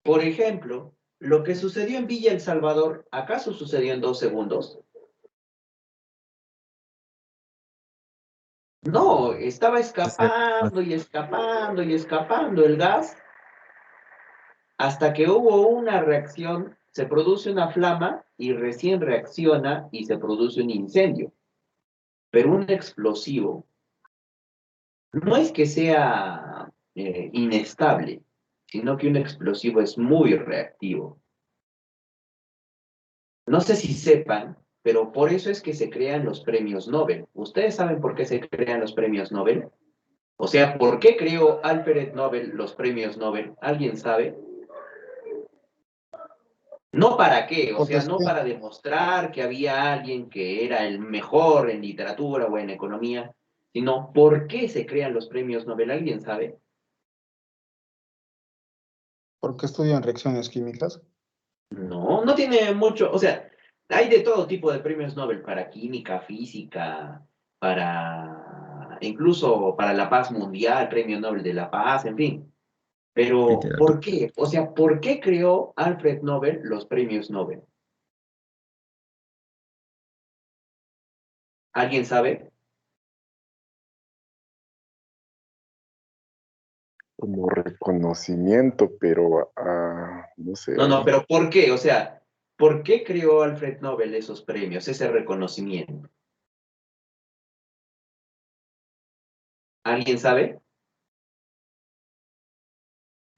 S1: por ejemplo, lo que sucedió en Villa El Salvador, ¿acaso sucedió en 2 segundos? No, estaba escapando y escapando y escapando el gas hasta que hubo una reacción, se produce una flama y recién reacciona y se produce un incendio. Pero un explosivo no es que sea inestable, sino que un explosivo es muy reactivo. No sé si sepan, pero por eso es que se crean los premios Nobel. ¿Ustedes saben por qué se crean los premios Nobel? O sea, ¿por qué creó Alfred Nobel los premios Nobel? ¿Alguien sabe? No para qué, o
S6: Porque
S1: sea,
S6: sí,
S1: no para demostrar que había alguien que era el mejor en literatura o en economía, sino ¿por qué se crean los premios Nobel? ¿Alguien sabe?
S6: porque estudian reacciones químicas.
S1: No, no tiene mucho, o sea, hay de todo tipo de premios Nobel para química, física, para incluso para la paz mundial, premio Nobel de la paz, en fin. Pero, ¿por
S2: Literatura.
S1: qué? O sea, ¿por qué creó Alfred Nobel los premios Nobel? ¿Alguien sabe?
S7: Como reconocimiento, pero no sé.
S1: No, no, pero ¿por qué? O sea, ¿por qué creó Alfred Nobel esos premios, ese reconocimiento? ¿Alguien sabe?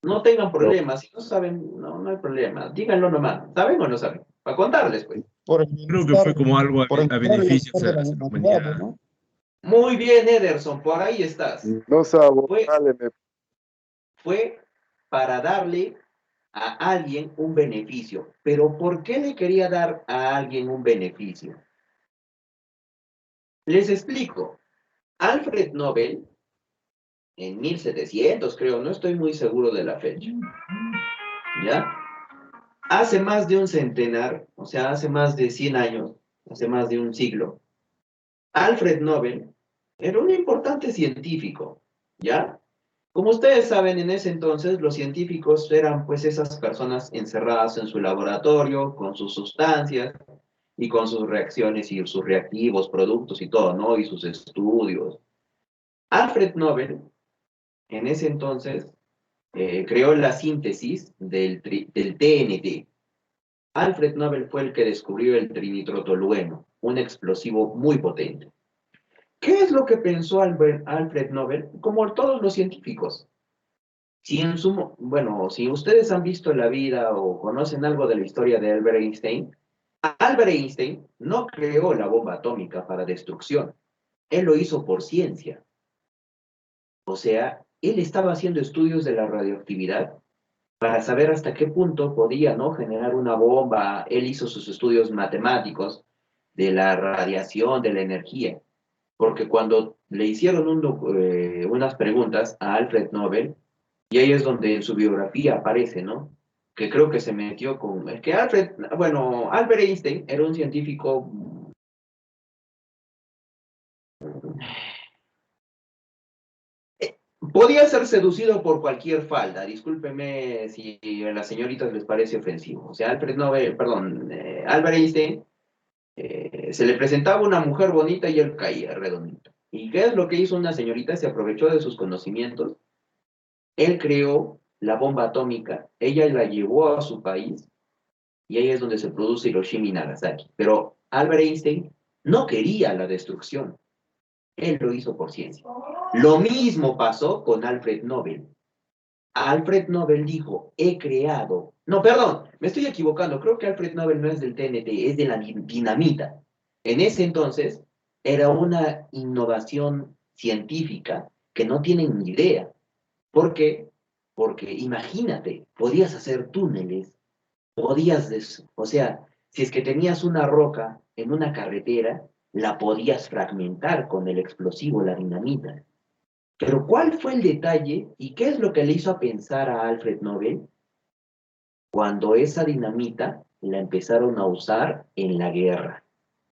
S1: No tengan
S7: No,
S1: problemas, si no saben, no, no hay problema. Díganlo nomás. ¿Saben o no saben? Para contarles, pues.
S6: Por el
S2: Creo que
S6: bienestar,
S2: fue como algo
S6: por el
S2: a
S6: bienestar y
S2: beneficios
S6: bienestar de la
S2: hacia la
S6: humanidad,
S2: humanidad.
S6: ¿no?
S1: Muy bien, Ederson, por ahí estás.
S7: no sabo,
S1: Fue,
S7: dale,
S1: fue para darle a alguien un beneficio. Pero ¿por qué le quería dar a alguien un beneficio? Les explico. Alfred Nobel, en 1700 creo, no estoy muy seguro de la fecha, ¿ya? Hace más de un centenar, o sea, hace más de 100 años, hace más de un siglo, Alfred Nobel era un importante científico, ¿ya? Como ustedes saben, en ese entonces los científicos eran pues esas personas encerradas en su laboratorio, con sus sustancias y con sus reacciones y sus reactivos, productos y todo, ¿no? Y sus estudios. Alfred Nobel, en ese entonces, creó la síntesis del TNT. Alfred Nobel fue el que descubrió el trinitrotolueno, un explosivo muy potente. ¿Qué es lo que pensó Alfred Nobel? Como todos los científicos. Bueno, si ustedes han visto la vida o conocen algo de la historia de Albert Einstein no creó la bomba atómica para destrucción. Él lo hizo por ciencia. O sea, él estaba haciendo estudios de la radioactividad para saber hasta qué punto podía, ¿no?, generar una bomba. Él hizo sus estudios matemáticos de la radiación, de la energía. Porque cuando le hicieron unas preguntas a Alfred Nobel, y ahí es donde en su biografía aparece, ¿no? Que creo que se metió con... Es que Albert Einstein era un científico... Podía ser seducido por cualquier falda, discúlpeme si a las señoritas les parece ofensivo. O sea, Albert Einstein, se le presentaba una mujer bonita y él caía redondito. ¿Y qué es lo que hizo una señorita? Se aprovechó de sus conocimientos Él creó la bomba atómica, ella la llevó a su país y ahí es donde se produce Hiroshima y Nagasaki. Pero Albert Einstein no quería la destrucción, él lo hizo por ciencia. Lo mismo pasó con Alfred Nobel. Alfred Nobel dijo, he creado... No, perdón, me estoy equivocando. Creo que Alfred Nobel no es del TNT, es de la dinamita. En ese entonces era una innovación científica que no tienen ni idea. ¿Por qué? Porque imagínate, podías hacer túneles, o sea, si es que tenías una roca en una carretera, la podías fragmentar con el explosivo, la dinamita. Pero ¿cuál fue el detalle y qué es lo que le hizo pensar a Alfred Nobel cuando esa dinamita la empezaron a usar en la guerra,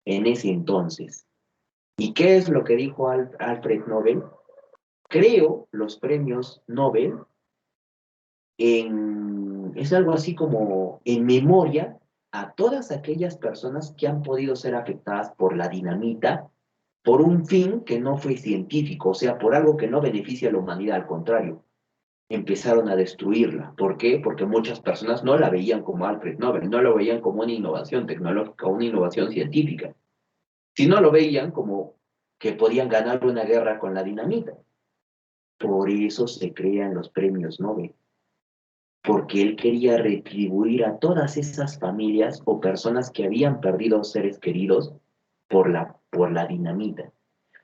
S1: en ese entonces? ¿Y qué es lo que dijo Alfred Nobel? Creo los premios Nobel es algo así como en memoria a todas aquellas personas que han podido ser afectadas por la dinamita por un fin que no fue científico, o sea, por algo que no beneficia a la humanidad, al contrario, empezaron a destruirla. ¿Por qué? Porque muchas personas no la veían como Alfred Nobel, no lo veían como una innovación tecnológica, una innovación científica, sino lo veían como que podían ganar una guerra con la dinamita. Por eso se crean los premios Nobel, porque él quería retribuir a todas esas familias o personas que habían perdido seres queridos por la dinamita,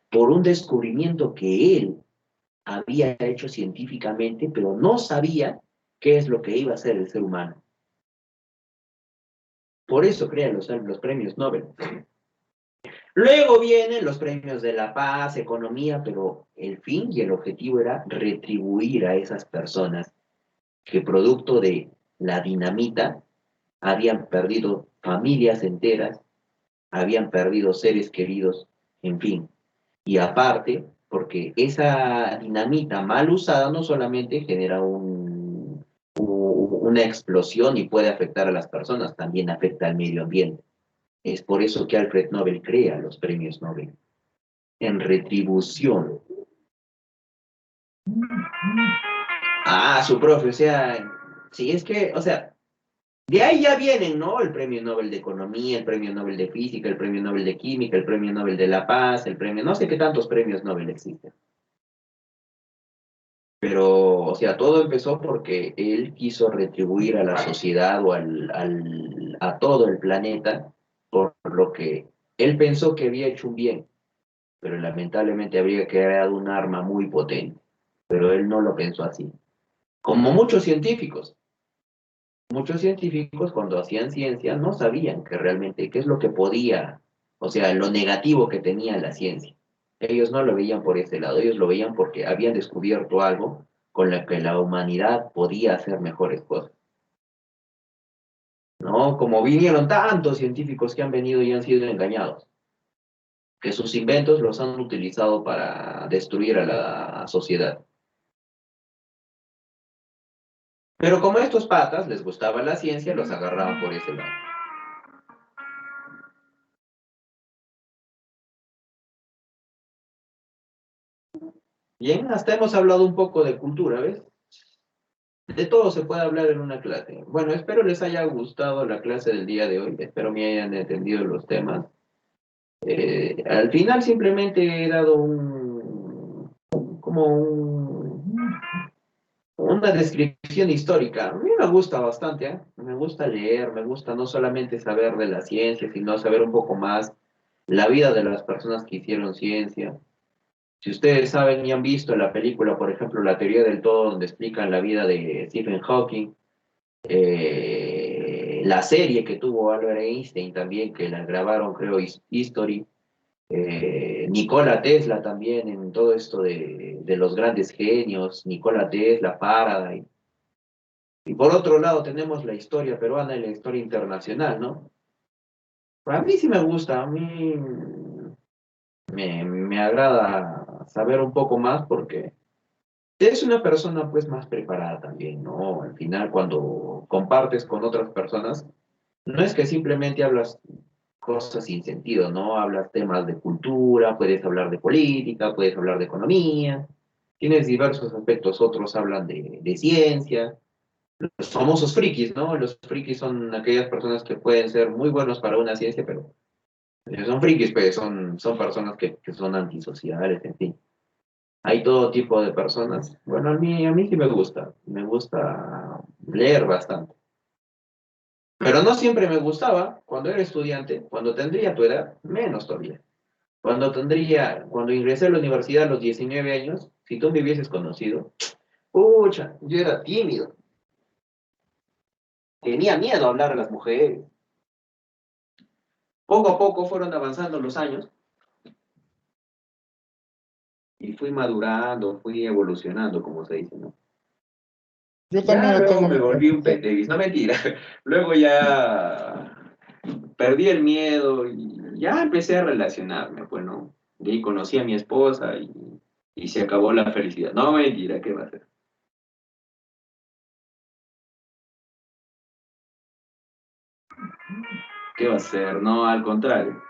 S1: por un descubrimiento que él había hecho científicamente, pero no sabía qué es lo que iba a hacer el ser humano. Por eso crean los premios Nobel. Luego vienen los premios de la paz, economía, pero el fin y el objetivo era retribuir a esas personas que producto de la dinamita habían perdido familias enteras, habían perdido seres queridos, en fin. Y aparte, porque esa dinamita mal usada no solamente genera una explosión y puede afectar a las personas, también afecta al medio ambiente. Es por eso que Alfred Nobel crea los premios Nobel, en retribución. Ah, su profe, o sea, sí, es que, o sea, de ahí ya vienen, ¿no? El premio Nobel de Economía, el premio Nobel de Física, el premio Nobel de Química, el premio Nobel de la Paz, el premio, no sé qué tantos premios Nobel existen. Pero, o sea, todo empezó porque él quiso retribuir a la sociedad o a todo el planeta por lo que él pensó que había hecho un bien, pero lamentablemente habría creado un arma muy potente. Pero él no lo pensó así. Como muchos científicos cuando hacían ciencia no sabían que realmente qué es lo que podía, o sea, lo negativo que tenía la ciencia. Ellos no lo veían por ese lado, ellos lo veían porque habían descubierto algo con lo que la humanidad podía hacer mejores cosas. ¿No? Como vinieron tantos científicos que han venido y han sido engañados, que sus inventos los han utilizado para destruir a la sociedad. Pero como a estos patas les gustaba la ciencia, los agarraban por ese lado. Bien, hasta hemos hablado un poco de cultura, ¿ves? De todo se puede hablar en una clase. Bueno, espero les haya gustado la clase del día de hoy. Espero me hayan entendido los temas. Al final simplemente he dado una descripción histórica. A mí me gusta bastante, ¿eh? Me gusta leer, me gusta no solamente saber de la ciencia, sino saber un poco más la vida de las personas que hicieron ciencia. Si ustedes saben y han visto la película, por ejemplo, La teoría del todo, donde explican la vida de Stephen Hawking, la serie que tuvo Albert Einstein también, que la grabaron, creo, History, Nikola Tesla también en todo esto de los grandes genios, Nikola Tesla, Faraday. Y por otro lado tenemos la historia peruana y la historia internacional, ¿no? A mí sí me gusta, a mí me agrada saber un poco más porque eres una persona pues más preparada también, ¿no? Al final cuando compartes con otras personas, no es que simplemente hablas cosas sin sentido, ¿no? Hablas temas de cultura, puedes hablar de política, puedes hablar de economía, tienes diversos aspectos. Otros hablan de ciencia, los famosos frikis, ¿no? Los frikis son aquellas personas que pueden ser muy buenos para una ciencia, pero son frikis, pues son personas que son antisociales, en fin. Hay todo tipo de personas. Bueno, a mí sí me gusta leer bastante. Pero no siempre me gustaba cuando era estudiante, cuando tendría tu edad, menos todavía. Cuando ingresé a la universidad a los 19 años, si tú me hubieses conocido, pucha, yo era tímido. Tenía miedo a hablar a las mujeres. Poco a poco fueron avanzando los años y fui madurando, fui evolucionando, como se dice, ¿no?
S6: Yo
S1: Ya
S6: también
S1: luego
S6: tengo
S1: me
S6: mi
S1: volví un
S6: pregunta.
S1: pendevis, no mentira. Luego ya perdí el miedo y ya empecé a relacionarme, bueno, de ahí conocí a mi esposa y se acabó la felicidad. No mentira, ¿qué va a ser? ¿Qué va a ser? No, al contrario.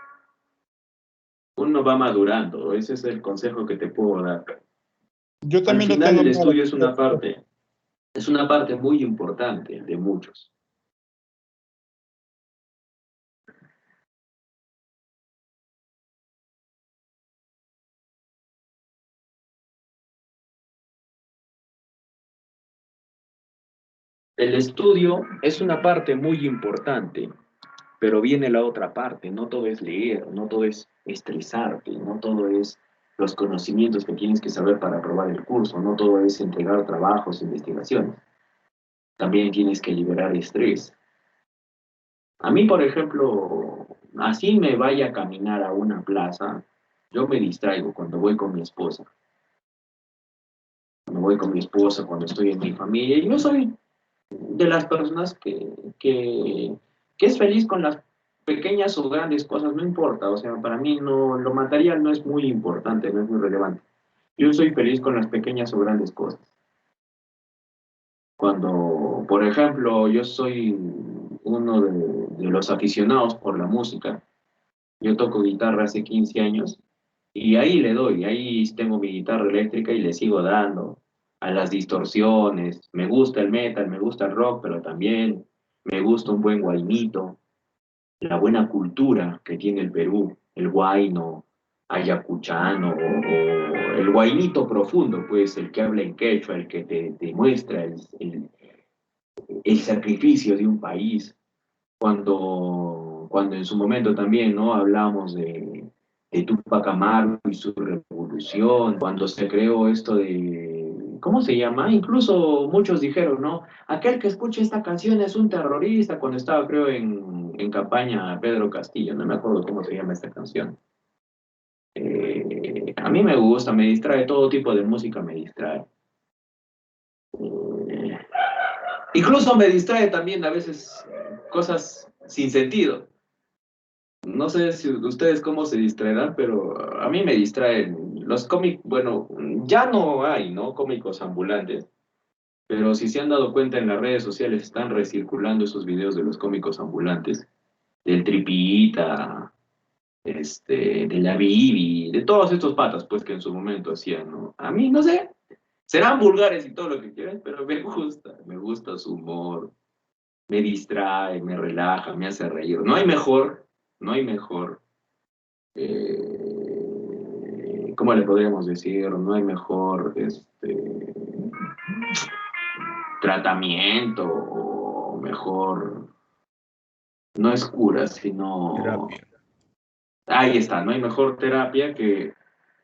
S1: Uno va madurando, ese es el consejo que te puedo dar.
S6: Yo
S1: Al
S6: también le
S1: final
S6: tengo
S1: el
S6: miedo.
S1: estudio es una parte muy importante de muchos. El estudio es una parte muy importante, pero viene la otra parte. No todo es leer, no todo es estresarte, no todo es los conocimientos que tienes que saber para aprobar el curso, no todo es entregar trabajos, investigaciones. También tienes que liberar estrés. A mí, por ejemplo, así me vaya a caminar a una plaza, yo me distraigo cuando voy con mi esposa. Cuando voy con mi esposa, cuando estoy en mi familia. Y yo soy de las personas que es feliz con las pequeñas o grandes cosas, no importa. O sea, para mí no, lo material no es muy importante, no es muy relevante. Yo soy feliz con las pequeñas o grandes cosas. Cuando, por ejemplo, yo soy uno de los aficionados por la música. Yo toco guitarra hace 15 años y ahí le doy, ahí tengo mi guitarra eléctrica y le sigo dando a las distorsiones. Me gusta el metal, me gusta el rock, pero también me gusta un buen guainito, la buena cultura que tiene el Perú, el guayno, ayacuchano o el guainito profundo, pues el que habla en quechua, el que te muestra el sacrificio de un país cuando en su momento también, ¿no? Hablamos de Tupac Amaru y su revolución, cuando se creó esto de, ¿cómo se llama? Incluso muchos dijeron, ¿no? Aquel que escuche esta canción es un terrorista, cuando estaba, creo, en campaña Pedro Castillo, no me acuerdo cómo se llama esta canción. A mí me gusta, me distrae, todo tipo de música me distrae. Eh, Incluso me distrae también a veces cosas sin sentido. No sé si ustedes cómo se distraerán, pero a mí me distraen los cómics. Bueno, ya no hay, ¿no? Cómicos ambulantes, pero si se han dado cuenta en las redes sociales están recirculando esos videos de los cómicos ambulantes, del Tripita, de la Bibi, de todos estos patas, pues, que en su momento hacían, ¿no? A mí, no sé, serán vulgares y todo lo que quieran, pero me gusta su humor, me distrae, me relaja, me hace reír. No hay mejor ¿cómo le podríamos decir? No hay mejor tratamiento o mejor, no es cura, sino,
S2: Terapia.
S1: ahí está, no hay mejor terapia que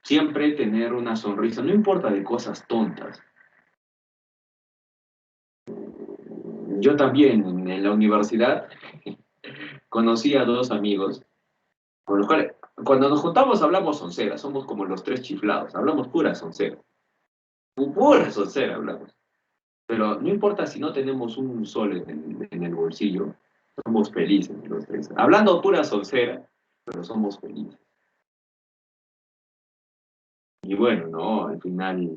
S1: siempre tener una sonrisa, no importa de cosas tontas. Yo también en la universidad conocí a dos amigos, con los cuales cuando nos juntamos hablamos soncera, somos como los tres chiflados, hablamos pura soncera hablamos. Pero no importa si no tenemos un sol en el bolsillo, somos felices los tres. Hablando pura soncera, pero somos felices. Y bueno, no, al final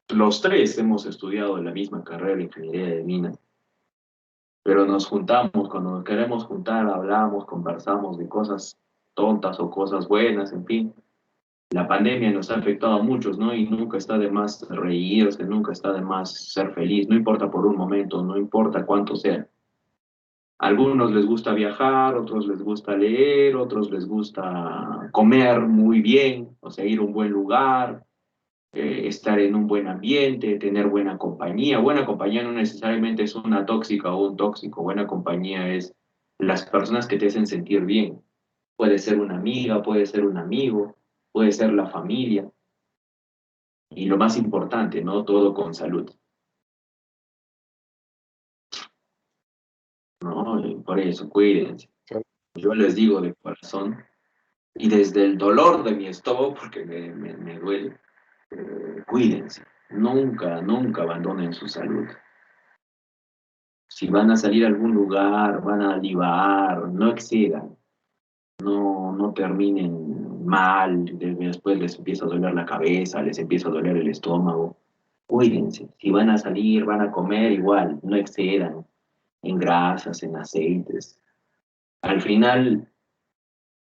S1: los tres hemos estudiado la misma carrera, ingeniería de minas, pero nos juntamos, cuando nos queremos juntar, hablamos, conversamos de cosas tontas o cosas buenas, en fin. La pandemia nos ha afectado a muchos, ¿no? Y nunca está de más reírse, nunca está de más ser feliz, no importa por un momento, no importa cuánto sea. A algunos les gusta viajar, otros les gusta leer, otros les gusta comer muy bien, o sea, ir a un buen lugar, estar en un buen ambiente, tener buena compañía. Buena compañía no necesariamente es una tóxica o un tóxico, buena compañía es las personas que te hacen sentir bien. Puede ser una amiga, puede ser un amigo, puede ser la familia. Y lo más importante, ¿no? Todo con salud. ¿No? Y por eso, cuídense. Yo les digo de corazón, y desde el dolor de mi estómago, porque me duele, cuídense. Nunca, nunca abandonen su salud. Si van a salir a algún lugar, van a divagar, no excedan. No terminen mal, después les empieza a doler la cabeza, les empieza a doler el estómago. Cuídense. Si van a salir, van a comer igual, no excedan en grasas, en aceites. Al final,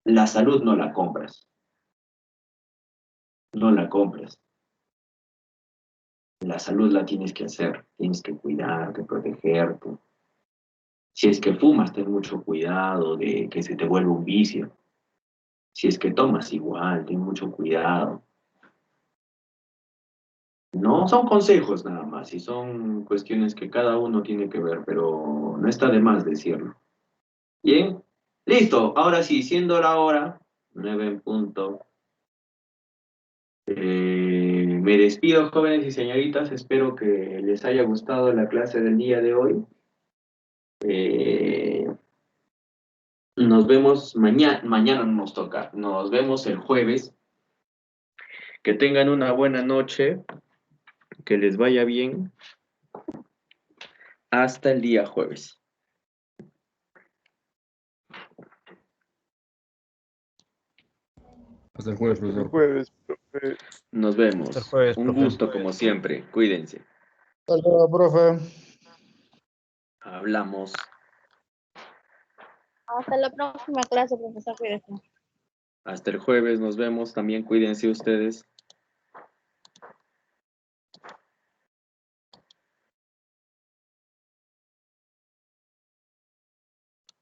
S1: la salud no la compras. No la compras. La salud la tienes que hacer. Tienes que cuidarte, protegerte. Si es que fumas, ten mucho cuidado de que se te vuelva un vicio. Si es que tomas igual, ten mucho cuidado. No son consejos nada más, y son cuestiones que cada uno tiene que ver, pero no está de más decirlo. Bien, listo. Ahora sí, siendo la hora, 9 en punto. Me despido, jóvenes y señoritas. Espero que les haya gustado la clase del día de hoy. Eh, Nos vemos mañana. Mañana no nos toca. Nos vemos el jueves. Que tengan una buena noche. Que les vaya bien. Hasta el día jueves.
S2: Hasta el jueves,
S7: El
S2: profesor.
S7: jueves, profe.
S1: Nos
S10: Hasta el
S1: vemos.
S10: jueves,
S1: Un
S10: profe.
S1: gusto como siempre. Cuídense.
S6: Hasta luego, profe.
S1: Hablamos.
S3: Hasta la próxima clase, profesor. Cuídese.
S1: Hasta el jueves. Nos vemos. También cuídense ustedes.